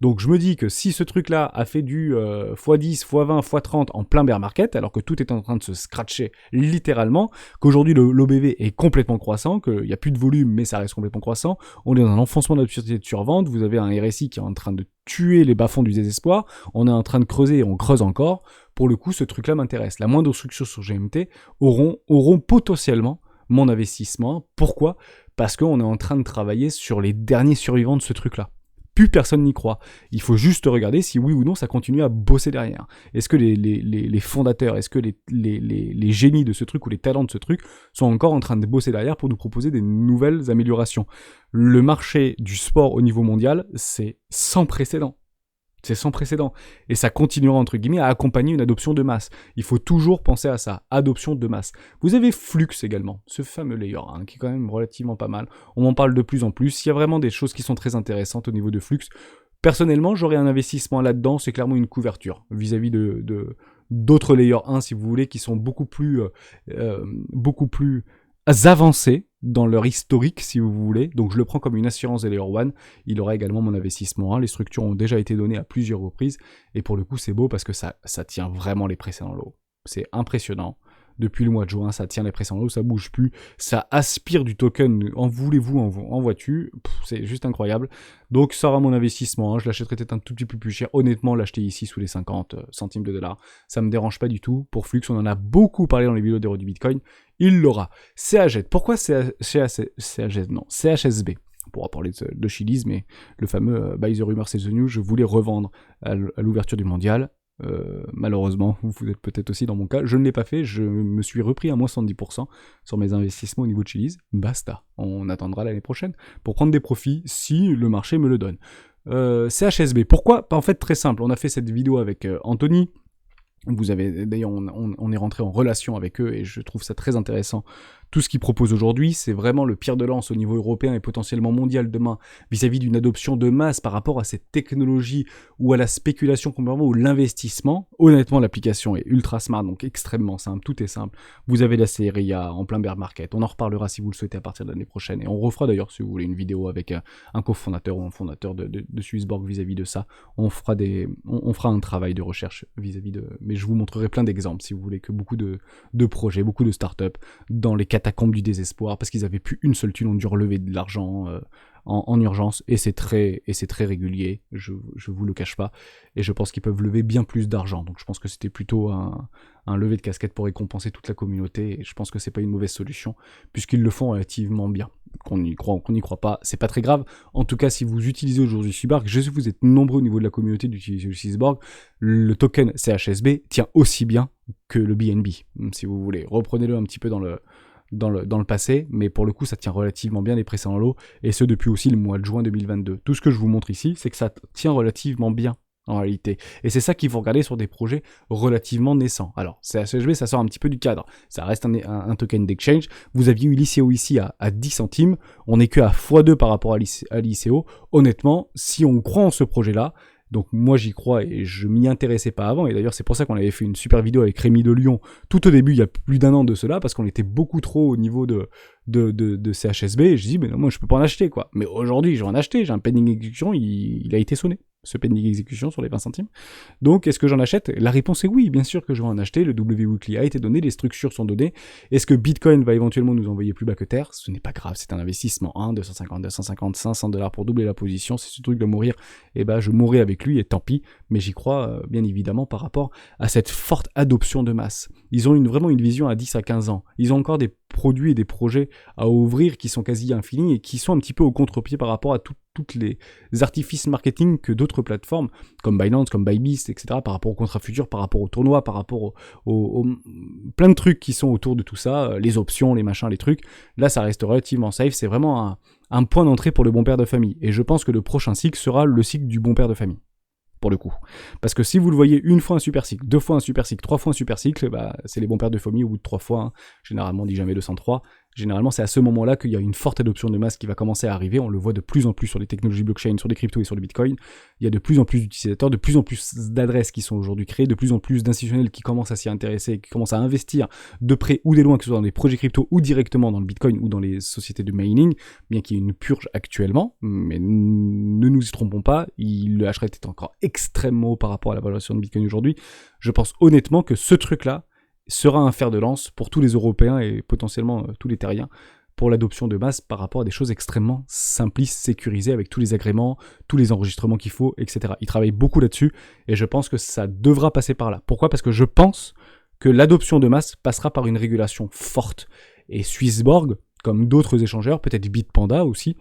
Donc je me dis que si ce truc-là a fait du x10, x20, x30 en plein bear market, alors que tout est en train de se scratcher littéralement, qu'aujourd'hui l'OBV est complètement croissant, qu'il n'y a plus de volume mais ça reste complètement croissant, on est dans un enfoncement d'opportunité de survente, vous avez un RSI qui est en train de tuer les bas-fonds du désespoir, on est en train de creuser et on creuse encore, pour le coup ce truc-là m'intéresse. La moindre structure sur GMT auront potentiellement mon investissement. Pourquoi ? Parce qu'on est en train de travailler sur les derniers survivants de ce truc-là. Plus personne n'y croit. Il faut juste regarder si oui ou non ça continue à bosser derrière. Est-ce que les fondateurs, est-ce que les génies de ce truc ou les talents de ce truc sont encore en train de bosser derrière pour nous proposer des nouvelles améliorations ? Le marché du sport au niveau mondial, c'est sans précédent. C'est sans précédent. Et ça continuera, entre guillemets, à accompagner une adoption de masse. Il faut toujours penser à ça, adoption de masse. Vous avez Flux également, ce fameux layer, qui est quand même relativement pas mal. On m'en parle de plus en plus. Il y a vraiment des choses qui sont très intéressantes au niveau de Flux. Personnellement, j'aurais un investissement là-dedans, c'est clairement une couverture vis-à-vis d'autres layer 1, si vous voulez, qui sont beaucoup plus avancés dans leur historique, si vous voulez. Donc je le prends comme une assurance des Layer 1. Il aura également mon investissement 1. Les structures ont déjà été données à plusieurs reprises. Et pour le coup, c'est beau parce que ça tient vraiment les précédents lots. C'est impressionnant. Depuis le mois de juin, ça tient les précédents lots, ça bouge plus. Ça aspire du token. En voulez-vous, en vois-tu. C'est juste incroyable. Donc ça aura mon investissement. Je l'achèterai peut-être un tout petit peu plus cher. Honnêtement, l'acheter ici sous les 50 centimes de dollars, ça me dérange pas du tout. Pour Flux, on en a beaucoup parlé dans les vidéos des rois du Bitcoin. Il l'aura. CHZ. Pourquoi CHZ? Non, CHSB. On pourra parler de Chili's, mais le fameux Buy the Rumor, c'est the News, je voulais revendre à l'ouverture du mondial. Malheureusement, vous êtes peut-être aussi dans mon cas. Je ne l'ai pas fait, je me suis repris à moins 70% sur mes investissements au niveau de Chiliz. Basta, on attendra l'année prochaine pour prendre des profits si le marché me le donne. CHSB, pourquoi? En fait, très simple, on a fait cette vidéo avec Anthony. Vous avez d'ailleurs, on est rentré en relation avec eux et je trouve ça très intéressant. Tout ce qu'ils proposent aujourd'hui, c'est vraiment le pierre de lance au niveau européen et potentiellement mondial demain vis-à-vis d'une adoption de masse par rapport à cette technologie ou à la spéculation complètement ou l'investissement. Honnêtement, l'application est ultra smart, donc extrêmement simple, tout est simple. Vous avez la série A en plein bear market, on en reparlera si vous le souhaitez à partir de l'année prochaine et on refera d'ailleurs si vous voulez une vidéo avec un cofondateur ou un fondateur de Swissborg vis-à-vis de ça. On fera un travail de recherche vis-à-vis de... Mais je vous montrerai plein d'exemples si vous voulez, que beaucoup de projets, beaucoup de startups dans les catacombes du désespoir parce qu'ils avaient plus une seule thune, ont dû relever de l'argent en urgence et c'est très régulier, je vous le cache pas, et je pense qu'ils peuvent lever bien plus d'argent, donc je pense que c'était plutôt un lever de casquette pour récompenser toute la communauté et je pense que c'est pas une mauvaise solution puisqu'ils le font relativement bien. Qu'on y croit ou qu'on n'y croit pas, c'est pas très grave. En tout cas, si vous utilisez aujourd'hui Swissborg, je sais que vous êtes nombreux au niveau de la communauté d'utiliser le Swissborg, le token CHSB tient aussi bien que le BNB, si vous voulez. Reprenez-le un petit peu dans le passé, mais pour le coup, ça tient relativement bien les précédents lots, et ce depuis aussi le mois de juin 2022. Tout ce que je vous montre ici, c'est que ça tient relativement bien en réalité. Et c'est ça qu'il faut regarder sur des projets relativement naissants. Alors, CHSB, ça sort un petit peu du cadre. Ça reste un token d'exchange. Vous aviez eu l'ICO ici à 10 centimes. On n'est que à x2 par rapport à l'ICO. Honnêtement, si on croit en ce projet-là, donc moi j'y crois et je m'y intéressais pas avant, et d'ailleurs c'est pour ça qu'on avait fait une super vidéo avec Rémi de Lyon tout au début, il y a plus d'un an de cela, parce qu'on était beaucoup trop au niveau de CHSB, et je dis mais non, moi je peux pas en acheter quoi. Mais aujourd'hui je vais en acheter, j'ai un pending exécution, il a été sonné, ce pending exécution sur les 20 centimes. Donc est-ce que j'en achète? La réponse est oui, bien sûr que je vais en acheter, le W-Weekly a été donné, les structures sont données. Est-ce que Bitcoin va éventuellement nous envoyer plus bas que terre? Ce n'est pas grave, c'est un investissement, 250, 500 $, pour doubler la position, si ce truc doit mourir, et ben je mourrai avec lui et tant pis, mais j'y crois bien évidemment par rapport à cette forte adoption de masse. Ils ont vraiment une vision à 10 à 15 ans, ils ont encore des produits et des projets à ouvrir qui sont quasi infinis et qui sont un petit peu au contre-pied par rapport à toutes les artifices marketing que d'autres plateformes comme Binance, comme Bybit, etc., par rapport aux contrats futurs, par rapport aux tournois, par rapport aux plein de trucs qui sont autour de tout ça, les options, les machins, les trucs. Là, ça reste relativement safe, c'est vraiment un point d'entrée pour le bon père de famille. Et je pense que le prochain cycle sera le cycle du bon père de famille. Pour le coup. Parce que si vous le voyez une fois un super cycle, deux fois un super cycle, trois fois un super cycle, bah, c'est les bons pères de famille au bout de 3 fois, hein. Généralement on dit jamais 203, généralement c'est à ce moment-là qu'il y a une forte adoption de masse qui va commencer à arriver, on le voit de plus en plus sur les technologies blockchain, sur les cryptos et sur le bitcoin, il y a de plus en plus d'utilisateurs, de plus en plus d'adresses qui sont aujourd'hui créées, de plus en plus d'institutionnels qui commencent à s'y intéresser, qui commencent à investir de près ou de loin, que ce soit dans les projets crypto ou directement dans le bitcoin ou dans les sociétés de mining, bien qu'il y ait une purge actuellement, mais ne nous y trompons pas, le hash rate est encore extrêmement haut par rapport à la valorisation de bitcoin aujourd'hui. Je pense honnêtement que ce truc-là sera un fer de lance pour tous les Européens et potentiellement tous les terriens pour l'adoption de masse par rapport à des choses extrêmement simplistes, sécurisées avec tous les agréments, tous les enregistrements qu'il faut, etc. Ils travaillent beaucoup là-dessus et je pense que ça devra passer par là. Pourquoi? Parce que je pense que l'adoption de masse passera par une régulation forte. Et Swissborg, comme d'autres échangeurs, peut-être Bitpanda aussi,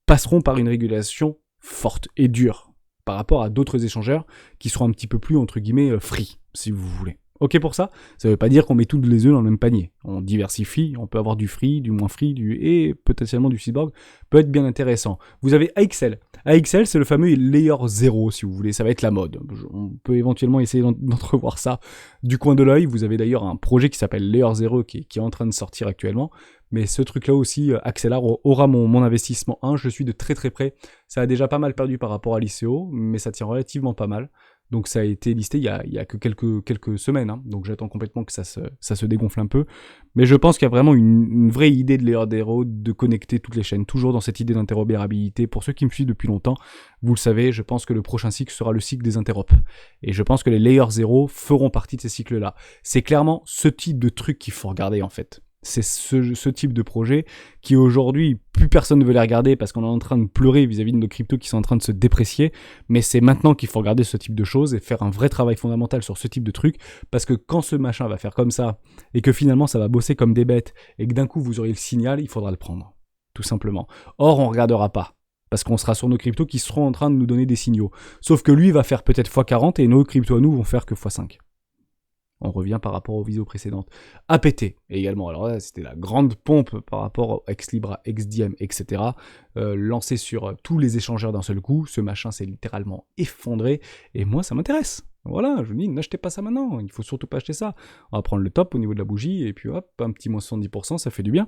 passeront par une régulation forte et dure par rapport à d'autres échangeurs qui seront un petit peu plus, entre guillemets, free, si vous voulez. Ok pour ça? Ça veut pas dire qu'on met tous les œufs dans le même panier. On diversifie, on peut avoir du free, du moins free, et potentiellement du Swissborg, peut être bien intéressant. Vous avez AXL. AXL, c'est le fameux layer 0, si vous voulez, ça va être la mode. On peut éventuellement essayer d'entrevoir ça du coin de l'œil. Vous avez d'ailleurs un projet qui s'appelle Layer 0 qui est en train de sortir actuellement. Mais ce truc-là aussi, Axelar aura mon investissement 1, je suis de très très près. Ça a déjà pas mal perdu par rapport à l'ICO, mais ça tient relativement pas mal. Donc ça a été listé il y a que quelques semaines, hein. Donc j'attends complètement que ça se dégonfle un peu. Mais je pense qu'il y a vraiment une vraie idée de Layer 0 de connecter toutes les chaînes, toujours dans cette idée d'interopérabilité. Pour ceux qui me suivent depuis longtemps, vous le savez, je pense que le prochain cycle sera le cycle des interops. Et je pense que les Layer 0 feront partie de ces cycles-là. C'est clairement ce type de truc qu'il faut regarder en fait. C'est ce type de projet qui aujourd'hui, plus personne ne veut les regarder parce qu'on est en train de pleurer vis-à-vis de nos cryptos qui sont en train de se déprécier, mais c'est maintenant qu'il faut regarder ce type de choses et faire un vrai travail fondamental sur ce type de truc, parce que quand ce machin va faire comme ça, et que finalement ça va bosser comme des bêtes, et que d'un coup vous aurez le signal, il faudra le prendre, tout simplement. Or on regardera pas. parce qu'on sera sur nos cryptos qui seront en train de nous donner des signaux. Sauf que lui va faire peut-être x40 et nos cryptos à nous vont faire que x5. On revient par rapport aux vidéos précédentes. APT également. Alors là, c'était la grande pompe par rapport au Ex-Libra, XDM, etc. Lancé sur tous les échangeurs d'un seul coup. Ce machin s'est littéralement effondré. Et moi, ça m'intéresse. Voilà, je vous dis, n'achetez pas ça maintenant. Il faut surtout pas acheter ça. On va prendre le top au niveau de la bougie. Et puis hop, un petit moins 70%, ça fait du bien.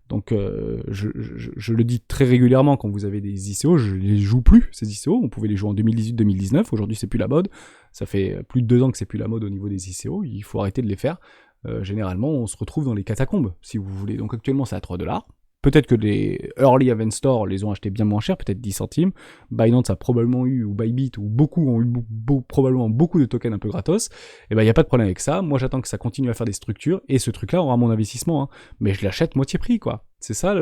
Donc je le dis très régulièrement quand vous avez des ICO, je les joue plus, ces ICO. On pouvait les jouer en 2018-2019. Aujourd'hui, c'est plus la mode. Ça fait plus de 2 ans que c'est plus la mode au niveau des ICO. Il faut arrêter de les faire. Généralement, on se retrouve dans les catacombes, si vous voulez. Donc actuellement, c'est à 3$. Peut-être que les early investors les ont achetés bien moins cher, peut-être 10 centimes. Binance a probablement eu, ou Bybit, ou beaucoup ont eu probablement beaucoup de tokens un peu gratos. Et ben, il n'y a pas de problème avec ça. Moi, j'attends que ça continue à faire des structures, et ce truc-là aura mon investissement. Hein. Mais je l'achète moitié prix, quoi. C'est ça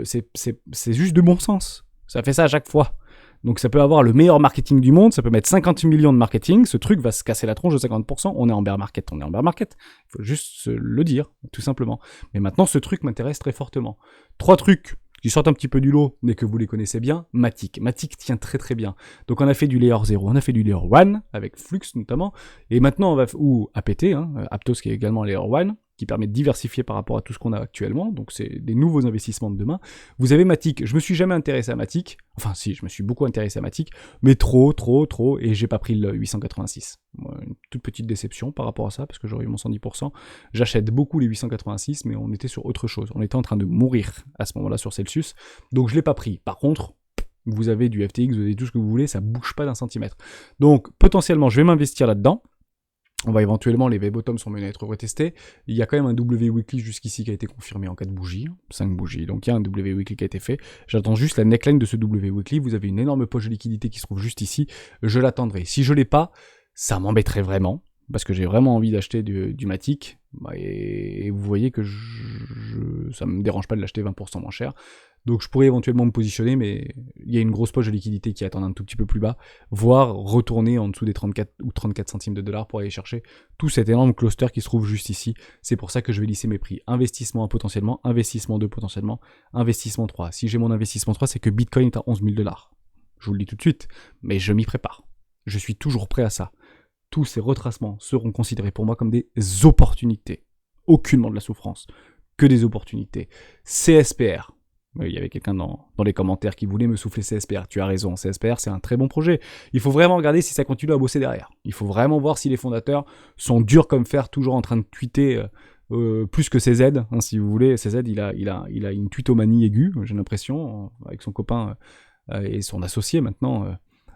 c'est juste de bon sens. Ça fait ça à chaque fois. Donc ça peut avoir le meilleur marketing du monde, ça peut mettre 50 millions de marketing, ce truc va se casser la tronche de 50%, on est en bear market. Il faut juste le dire, tout simplement. Mais maintenant, ce truc m'intéresse très fortement. 3 trucs qui sortent un petit peu du lot, mais que vous les connaissez bien. Matic tient très très bien. Donc on a fait du layer 0, on a fait du layer 1, avec Flux notamment, et maintenant on va, ou APT, Aptos qui est également layer 1, qui permet de diversifier par rapport à tout ce qu'on a actuellement, donc c'est des nouveaux investissements de demain. Vous avez Matic, je me suis jamais intéressé à Matic, enfin si, je me suis beaucoup intéressé à Matic, mais trop, et j'ai pas pris le 886. Une toute petite déception par rapport à ça, parce que j'aurais eu mon 110%. J'achète beaucoup les 886, mais on était sur autre chose. On était en train de mourir à ce moment-là sur Celsius, donc je l'ai pas pris. Par contre, vous avez du FTX, vous avez tout ce que vous voulez, ça bouge pas d'un centimètre. Donc potentiellement, je vais m'investir là-dedans. On va éventuellement, les V-bottoms sont menés à être retestés. Il y a quand même un W-weekly jusqu'ici qui a été confirmé en 4 bougies, 5 bougies. Donc il y a un W-weekly qui a été fait. J'attends juste la neckline de ce W-weekly. Vous avez une énorme poche de liquidité qui se trouve juste ici. Je l'attendrai. Si je l'ai pas, ça m'embêterait vraiment, parce que j'ai vraiment envie d'acheter du Matic. Et vous voyez que ça me dérange pas de l'acheter 20% moins cher. Donc je pourrais éventuellement me positionner, mais il y a une grosse poche de liquidité qui attend un tout petit peu plus bas, voire retourner en dessous des 34 ou 34 centimes de dollars pour aller chercher tout cet énorme cluster qui se trouve juste ici. C'est pour ça que je vais lisser mes prix. Investissement 1 potentiellement, investissement 2 potentiellement, investissement 3. Si j'ai mon investissement 3, c'est que Bitcoin est à 11 000 $. Je vous le dis tout de suite, mais je m'y prépare. Je suis toujours prêt à ça. Tous ces retracements seront considérés pour moi comme des opportunités. Aucunement de la souffrance, que des opportunités. CSPR. Il y avait quelqu'un dans les commentaires qui voulait me souffler CSPR. Tu as raison, CSPR c'est un très bon projet. Il faut vraiment regarder si ça continue à bosser derrière. Il faut vraiment voir si les fondateurs sont durs comme fer, toujours en train de tweeter plus que CZ, hein, si vous voulez. CZ il a une tweetomanie aiguë, j'ai l'impression, avec son copain et son associé maintenant,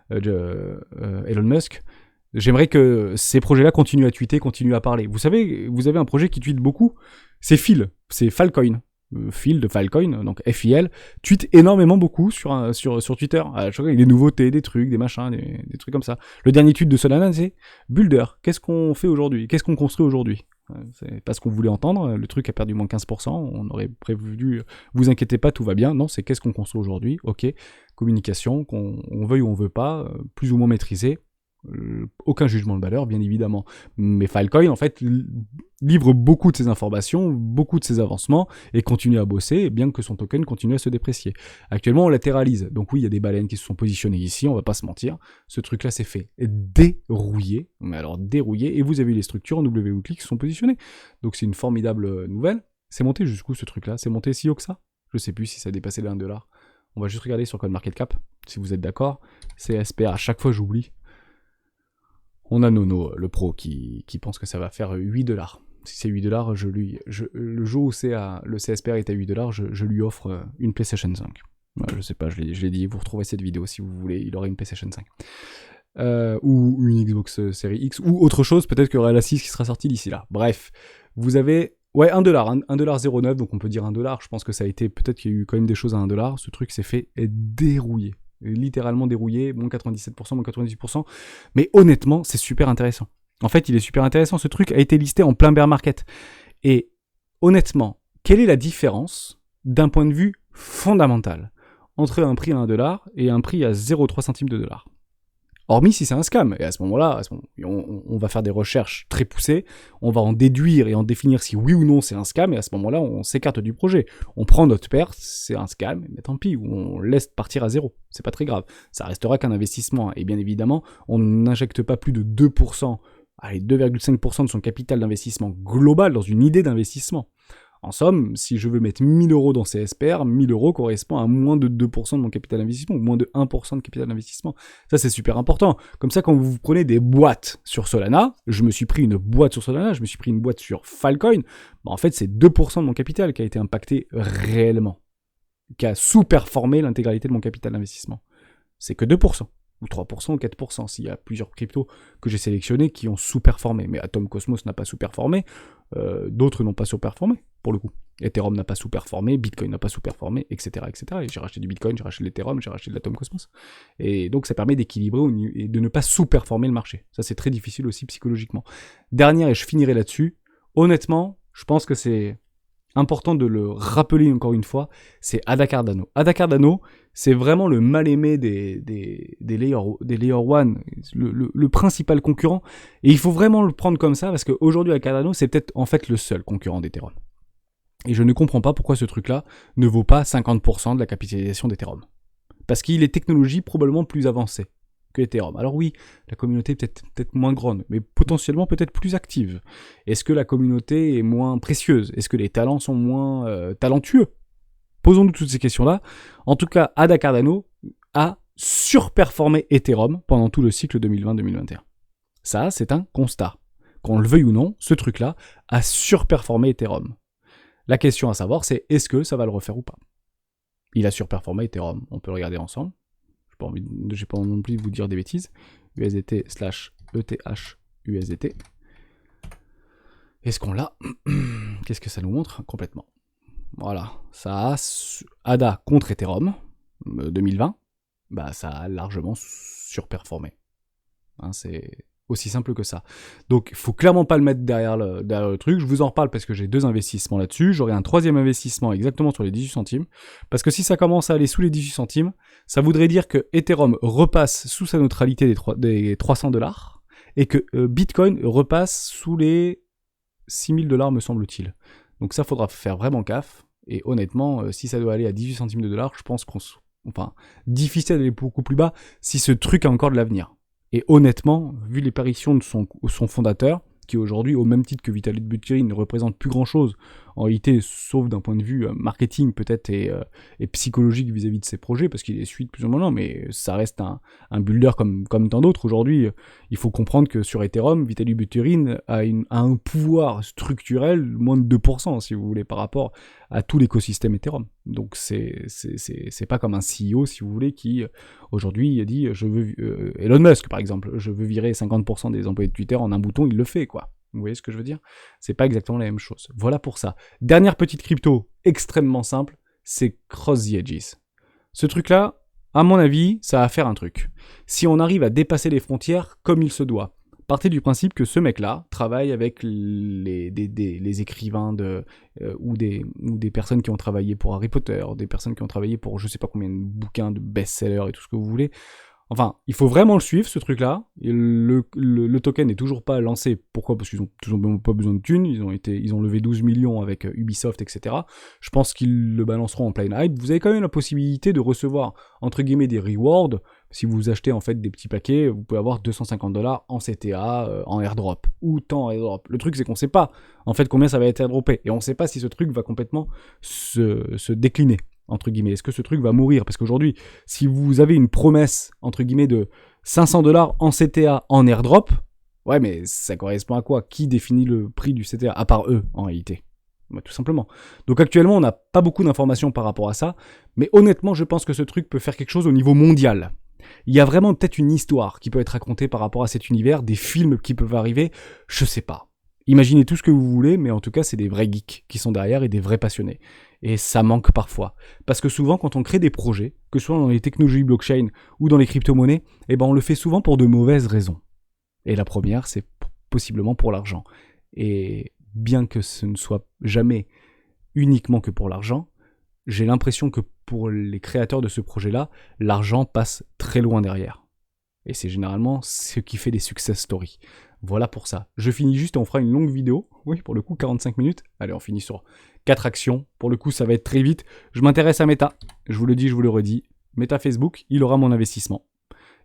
Elon Musk. J'aimerais que ces projets-là continuent à tweeter, continuent à parler. Vous savez, vous avez un projet qui tweete beaucoup, c'est Phil, c'est Filecoin. Phil de Filecoin, donc FIL, tweet énormément beaucoup sur Twitter. Je crois qu'il y a des nouveautés, des trucs, des machins, des trucs comme ça. Le dernier tweet de Solana, c'est Builder, qu'est-ce qu'on fait aujourd'hui? Qu'est-ce qu'on construit aujourd'hui? C'est pas ce qu'on voulait entendre, le truc a perdu moins 15%, on aurait prévu, vous inquiétez pas, tout va bien. Non, c'est qu'est-ce qu'on construit aujourd'hui? Ok, communication, qu'on veuille ou on veut pas, plus ou moins maîtrisée. Aucun jugement de valeur, bien évidemment. Mais Filecoin, en fait, livre beaucoup de ses informations, beaucoup de ses avancements, et continue à bosser, bien que son token continue à se déprécier. Actuellement, on latéralise. Donc oui, il y a des baleines qui se sont positionnées ici, on va pas se mentir. Ce truc-là s'est fait dérouiller, mais alors dérouiller, et vous avez les structures en W-weekly qui se sont positionnées. Donc c'est une formidable nouvelle. C'est monté jusqu'où ce truc-là? C'est monté si haut que ça? Je sais plus si ça a dépassé les 1 $. On va juste regarder sur CoinMarketCap, si vous êtes d'accord. C'est SPR, à chaque fois j'oublie. On a Nono, le pro, qui pense que ça va faire 8 $. Si c'est 8 $, le jour où le CSPR est à 8 $, je lui offre une PlayStation 5. Je sais pas, je l'ai dit, vous retrouverez cette vidéo si vous voulez, il aurait une PlayStation 5. Ou une Xbox Series X, ou autre chose, peut-être qu'il y aura la 6 qui sera sortie d'ici là. Bref, vous avez... Ouais, 1 $, 1,09 $, donc on peut dire 1 $, je pense que ça a été... Peut-être qu'il y a eu quand même des choses à 1 $, ce truc s'est fait dérouiller. Littéralement dérouillé, moins 97%, moins 98%, mais honnêtement, c'est super intéressant. En fait, il est super intéressant, ce truc a été listé en plein bear market. Et honnêtement, quelle est la différence d'un point de vue fondamental entre un prix à 1 $ et un prix à 0,3 centimes de dollar? Hormis si c'est un scam. Et à ce moment-là, on va faire des recherches très poussées, on va en déduire et en définir si oui ou non c'est un scam, et à ce moment-là, on s'écarte du projet. On prend notre perte, c'est un scam, mais tant pis, ou on laisse partir à zéro. C'est pas très grave. Ça restera qu'un investissement. Et bien évidemment, on n'injecte pas plus de 2%, allez, 2,5% de son capital d'investissement global dans une idée d'investissement. En somme, si je veux mettre 1000 euros dans CSPR, 1000 euros correspond à moins de 2% de mon capital d'investissement, ou moins de 1% de capital d'investissement. Ça, c'est super important. Comme ça, quand vous prenez des boîtes sur Solana, je me suis pris une boîte sur Solana, je me suis pris une boîte sur Filecoin, en fait, c'est 2% de mon capital qui a été impacté réellement, qui a sous-performé l'intégralité de mon capital d'investissement. C'est que 2%. Ou 3% ou 4%, s'il y a plusieurs cryptos que j'ai sélectionnés qui ont sous-performé. Mais Atom Cosmos n'a pas sous-performé, d'autres n'ont pas sous-performé, pour le coup. Ethereum n'a pas sous-performé, Bitcoin n'a pas sous-performé, etc., etc. Et j'ai racheté du Bitcoin, j'ai racheté de l'Ethereum, j'ai racheté de l'Atom Cosmos. Et donc ça permet d'équilibrer et de ne pas sous-performer le marché. Ça, c'est très difficile aussi psychologiquement. Dernière, et je finirai là-dessus, honnêtement, je pense que c'est important de le rappeler encore une fois, c'est Ada Cardano. Ada Cardano, c'est vraiment le mal-aimé des layer 1, le principal concurrent. Et il faut vraiment le prendre comme ça, parce qu'aujourd'hui, Ada Cardano, c'est peut-être en fait le seul concurrent d'Ethereum. Et je ne comprends pas pourquoi ce truc-là ne vaut pas 50% de la capitalisation d'Ethereum. Parce qu'il est technologie probablement plus avancée que Ethereum. Alors oui, la communauté est peut-être moins grande, mais potentiellement peut-être plus active. Est-ce que la communauté est moins précieuse? Est-ce que les talents sont moins talentueux? Posons-nous toutes ces questions-là. En tout cas, Ada Cardano a surperformé Ethereum pendant tout le cycle 2020-2021. Ça, c'est un constat. Qu'on le veuille ou non, ce truc-là a surperformé Ethereum. La question à savoir, c'est est-ce que ça va le refaire ou pas? Il a surperformé Ethereum. On peut le regarder ensemble. J'ai pas non plus de vous dire des bêtises. USDT/ETH USDT. Est-ce qu'on l'a? Qu'est-ce que ça nous montre? Complètement. Voilà. Ça a ADA contre Ethereum 2020. Bah, ça a largement surperformé. Hein, c'est aussi simple que ça. Donc, il faut clairement pas le mettre derrière le truc. Je vous en reparle parce que j'ai 2 investissements là-dessus. J'aurai un 3e investissement exactement sur les 18 centimes. Parce que si ça commence à aller sous les 18 centimes, ça voudrait dire que Ethereum repasse sous sa neutralité des $300 et que Bitcoin repasse sous les $6000, me semble-t-il. Donc ça, faudra faire vraiment gaffe. Et honnêtement, si ça doit aller à 18 centimes de dollars, je pense difficile d'aller beaucoup plus bas si ce truc a encore de l'avenir. Et honnêtement, vu l'apparition de son fondateur, qui aujourd'hui, au même titre que Vitalik Buterin, ne représente plus grand-chose, en réalité, sauf d'un point de vue marketing peut-être et psychologique vis-à-vis de ses projets, parce qu'il est suite plus ou moins non, mais ça reste un builder comme tant d'autres. Aujourd'hui, il faut comprendre que sur Ethereum, Vitalik Buterin a un pouvoir structurel moins de 2%, si vous voulez, par rapport à tout l'écosystème Ethereum. Donc c'est pas comme un CEO, si vous voulez, qui aujourd'hui dit je veux Elon Musk par exemple, je veux virer 50% des employés de Twitter en un bouton, il le fait quoi. Vous voyez ce que je veux dire? C'est pas exactement la même chose. Voilà pour ça. Dernière petite crypto extrêmement simple, c'est Cross the Edges. Ce truc-là, à mon avis, ça va faire un truc. Si on arrive à dépasser les frontières comme il se doit, partez du principe que ce mec-là travaille avec les écrivains ou des personnes qui ont travaillé pour Harry Potter, des personnes qui ont travaillé pour je sais pas combien de bouquins de best-sellers et tout ce que vous voulez. Enfin, il faut vraiment le suivre, ce truc-là. Et le token n'est toujours pas lancé. Pourquoi? Parce qu'ils ont toujours pas besoin de thunes. Ils ont levé 12 millions avec Ubisoft, etc. Je pense qu'ils le balanceront en plein hype. Vous avez quand même la possibilité de recevoir, entre guillemets, des rewards. Si vous achetez, en fait, des petits paquets, vous pouvez avoir $250 en CTA, en airdrop. Ou tant en airdrop. Le truc, c'est qu'on sait pas, en fait, combien ça va être airdroppé. Et on sait pas si ce truc va complètement se décliner, entre guillemets. Est-ce que ce truc va mourir? Parce qu'aujourd'hui, si vous avez une promesse, entre guillemets, de $500 en CTA en airdrop, ouais, mais ça correspond à quoi? Qui définit le prix du CTA? À part eux, en réalité. Bah, tout simplement. Donc actuellement, on n'a pas beaucoup d'informations par rapport à ça, mais honnêtement, je pense que ce truc peut faire quelque chose au niveau mondial. Il y a vraiment peut-être une histoire qui peut être racontée par rapport à cet univers, des films qui peuvent arriver, je sais pas. Imaginez tout ce que vous voulez, mais en tout cas, c'est des vrais geeks qui sont derrière et des vrais passionnés. Et ça manque parfois. Parce que souvent, quand on crée des projets, que ce soit dans les technologies blockchain ou dans les crypto-monnaies, eh ben, on le fait souvent pour de mauvaises raisons. Et la première, c'est possiblement pour l'argent. Et bien que ce ne soit jamais uniquement que pour l'argent, j'ai l'impression que pour les créateurs de ce projet-là, l'argent passe très loin derrière. Et c'est généralement ce qui fait des success stories. Voilà pour ça. Je finis juste et on fera une longue vidéo. Oui, pour le coup, 45 minutes. Allez, on finit sur 4 actions. Pour le coup, ça va être très vite. Je m'intéresse à Meta. Je vous le dis, je vous le redis. Meta Facebook, il aura mon investissement.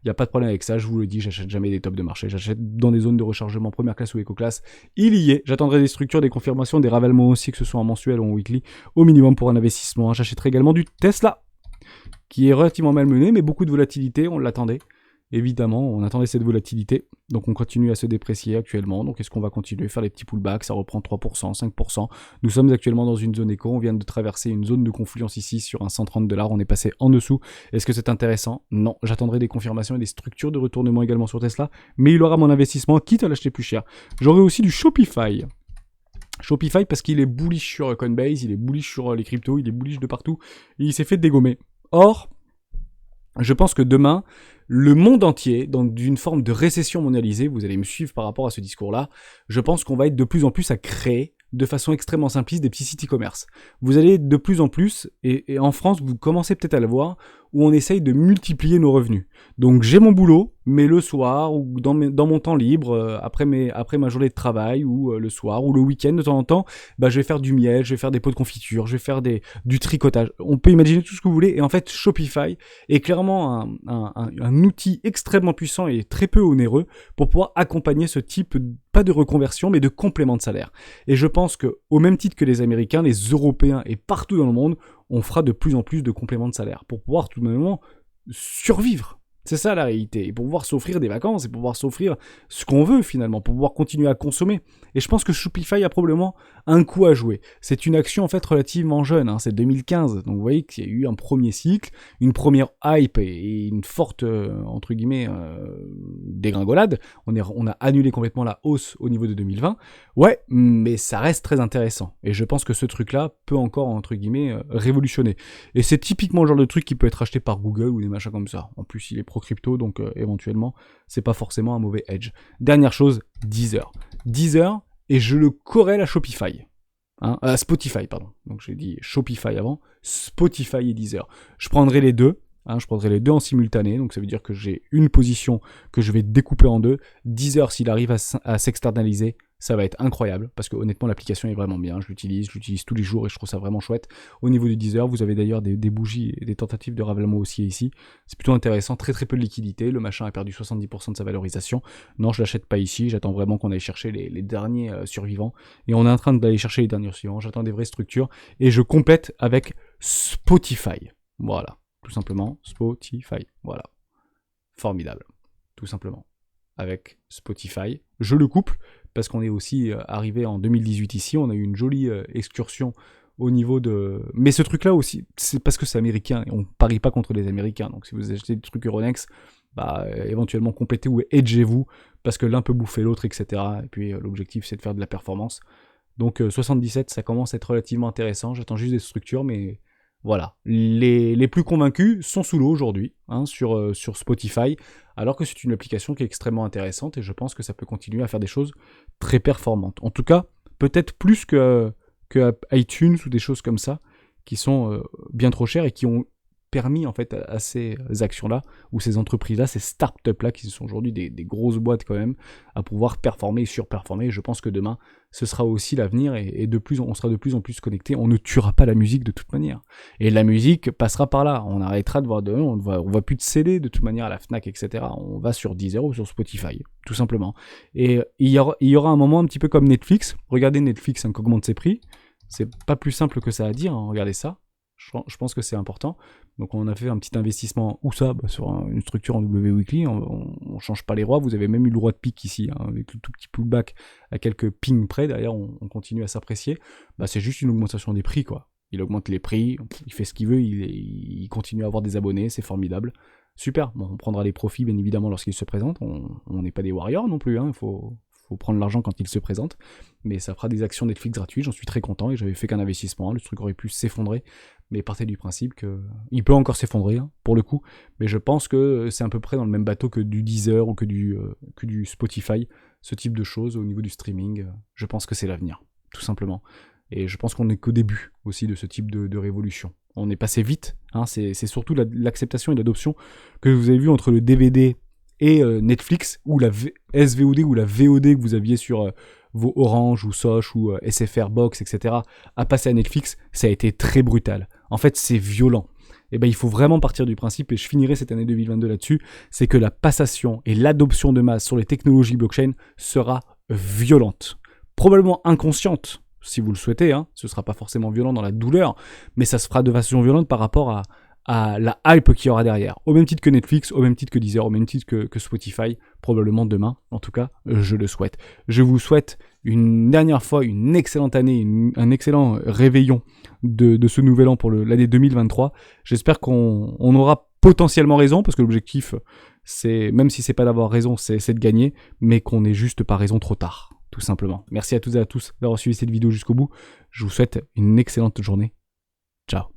Il n'y a pas de problème avec ça, je vous le dis, j'achète jamais des tops de marché, j'achète dans des zones de rechargement première classe ou éco-classe. Il y est, j'attendrai des structures, des confirmations, des ravalements aussi, que ce soit en mensuel ou en weekly, au minimum pour un investissement. J'achèterai également du Tesla, qui est relativement malmené, mais beaucoup de volatilité, on l'attendait. Évidemment, on attendait cette volatilité, donc on continue à se déprécier actuellement. Donc est-ce qu'on va continuer à faire les petits pullbacks? Ça reprend 3%, 5%. Nous sommes actuellement dans une zone éco, on vient de traverser une zone de confluence ici sur un 130$, on est passé en dessous. Est-ce que c'est intéressant? Non, j'attendrai des confirmations et des structures de retournement également sur Tesla, mais il aura mon investissement, quitte à l'acheter plus cher. J'aurai aussi du Shopify. Shopify parce qu'il est bullish sur Coinbase, il est bullish sur les cryptos, il est bullish de partout, et il s'est fait dégommer. Or, je pense que demain, le monde entier, dans une forme de récession mondialisée, vous allez me suivre par rapport à ce discours-là, je pense qu'on va être de plus en plus à créer de façon extrêmement simpliste des petits sites e-commerce. Vous allez de plus en plus, et en France, vous commencez peut-être à le voir, où on essaye de multiplier nos revenus. Donc j'ai mon boulot, mais le soir, ou dans mon temps libre, après ma journée de travail, ou le soir, ou le week-end, de temps en temps, bah, je vais faire du miel, je vais faire des pots de confiture, je vais faire du tricotage. On peut imaginer tout ce que vous voulez, et en fait, Shopify est clairement un outil extrêmement puissant et très peu onéreux pour pouvoir accompagner ce type, pas de reconversion, mais de complément de salaire. Et je pense que, au même titre que les Américains, les Européens et partout dans le monde, on fera de plus en plus de compléments de salaire pour pouvoir tout simplement survivre. C'est ça la réalité. Et pour pouvoir s'offrir des vacances, et pour pouvoir s'offrir ce qu'on veut finalement, pour pouvoir continuer à consommer. Et je pense que Shopify a probablement un coup à jouer. C'est une action en fait relativement jeune, hein, c'est 2015. Donc vous voyez qu'il y a eu un premier cycle, une première hype et une forte, entre guillemets, dégringolade. On a annulé complètement la hausse au niveau de 2020. Ouais, mais ça reste très intéressant. Et je pense que ce truc-là peut encore, entre guillemets, révolutionner. Et c'est typiquement le genre de truc qui peut être acheté par Google ou des machins comme ça. En plus, il est pro-crypto, donc éventuellement, c'est pas forcément un mauvais edge. Dernière chose, Deezer. Deezer, et je le corrèle à Shopify. Hein, Spotify, pardon. Donc j'ai dit Shopify avant, Spotify et Deezer. Je prendrai les deux. Hein, je prendrai les deux en simultané, donc ça veut dire que j'ai une position que je vais découper en deux. Deezer, s'il arrive à s'externaliser, ça va être incroyable, parce que honnêtement l'application est vraiment bien, je l'utilise tous les jours et je trouve ça vraiment chouette. Au niveau du Deezer, vous avez d'ailleurs des bougies et des tentatives de ravalement haussier ici, c'est plutôt intéressant, très très peu de liquidité, le machin a perdu 70% de sa valorisation. Non, je l'achète pas ici, j'attends vraiment qu'on aille chercher les derniers survivants, et on est en train d'aller chercher les derniers survivants, j'attends des vraies structures, et je complète avec Spotify, voilà. Tout simplement, Spotify. Voilà. Formidable. Tout simplement. Avec Spotify. Je le couple, parce qu'on est aussi arrivé en 2018 ici. On a eu une jolie excursion au niveau de... Mais ce truc-là aussi, c'est parce que c'est américain. Et on ne parie pas contre les Américains. Donc si vous achetez des trucs Euronext, bah, éventuellement complétez ou hedgez-vous, parce que l'un peut bouffer l'autre, etc. Et puis l'objectif, c'est de faire de la performance. Donc 77, ça commence à être relativement intéressant. J'attends juste des structures, mais... Voilà, les plus convaincus sont sous l'eau aujourd'hui, hein, sur Spotify, alors que c'est une application qui est extrêmement intéressante et je pense que ça peut continuer à faire des choses très performantes. En tout cas, peut-être plus que iTunes ou des choses comme ça, qui sont bien trop chères et qui ont permis en fait à ces actions-là, ou ces entreprises-là, ces startups-là, qui sont aujourd'hui des grosses boîtes quand même, à pouvoir performer et surperformer. Et je pense que demain, ce sera aussi l'avenir et on sera de plus en plus connectés. On ne tuera pas la musique de toute manière. Et la musique passera par là. On arrêtera de voir on va plus de CD de toute manière à la Fnac, etc. On va sur Deezer ou sur Spotify, tout simplement. Et il y aura un moment un petit peu comme Netflix. Regardez Netflix, hein, qui augmente ses prix. C'est pas plus simple que ça à dire, hein. Regardez ça. Je pense que c'est important. Donc on a fait un petit investissement, où ça, sur une structure en W-Weekly, on change pas les rois, vous avez même eu le droit de pic ici, hein, avec le tout petit pullback à quelques pings près, derrière on continue à s'apprécier, bah, c'est juste une augmentation des prix, quoi. Il augmente les prix, il fait ce qu'il veut, il continue à avoir des abonnés, c'est formidable. Super, bon, on prendra les profits bien évidemment lorsqu'il se présente, on n'est pas des warriors non plus, hein, faut prendre l'argent quand il se présente, mais ça fera des actions Netflix gratuites, j'en suis très content, et j'avais fait qu'un investissement, le truc aurait pu s'effondrer, mais partez du principe qu'il peut encore s'effondrer, hein, pour le coup, mais je pense que c'est à peu près dans le même bateau que du Deezer ou que du Spotify, ce type de choses au niveau du streaming, je pense que c'est l'avenir, tout simplement. Et je pense qu'on n'est qu'au début aussi de ce type de révolution. On est passé vite, hein, c'est surtout l'acceptation et l'adoption que vous avez vu entre le DVD et Netflix, ou la SVOD ou la VOD que vous aviez sur vos Orange ou Soch ou SFR Box, etc., à passer à Netflix, ça a été très brutal. En fait, c'est violent. Et ben, il faut vraiment partir du principe, et je finirai cette année 2022 là-dessus, c'est que la passation et l'adoption de masse sur les technologies blockchain sera violente. Probablement inconsciente, si vous le souhaitez, hein. Ce ne sera pas forcément violent dans la douleur, mais ça se fera de façon violente par rapport à la hype qu'il y aura derrière. Au même titre que Netflix, au même titre que Deezer, au même titre que Spotify, probablement demain, en tout cas, je le souhaite. Je vous souhaite une dernière fois une excellente année, un excellent réveillon de ce nouvel an pour l'année 2023. J'espère qu'on aura potentiellement raison, parce que l'objectif, c'est, même si c'est pas d'avoir raison, c'est de gagner, mais qu'on n'ait juste pas raison trop tard, tout simplement. Merci à toutes et à tous d'avoir suivi cette vidéo jusqu'au bout. Je vous souhaite une excellente journée. Ciao.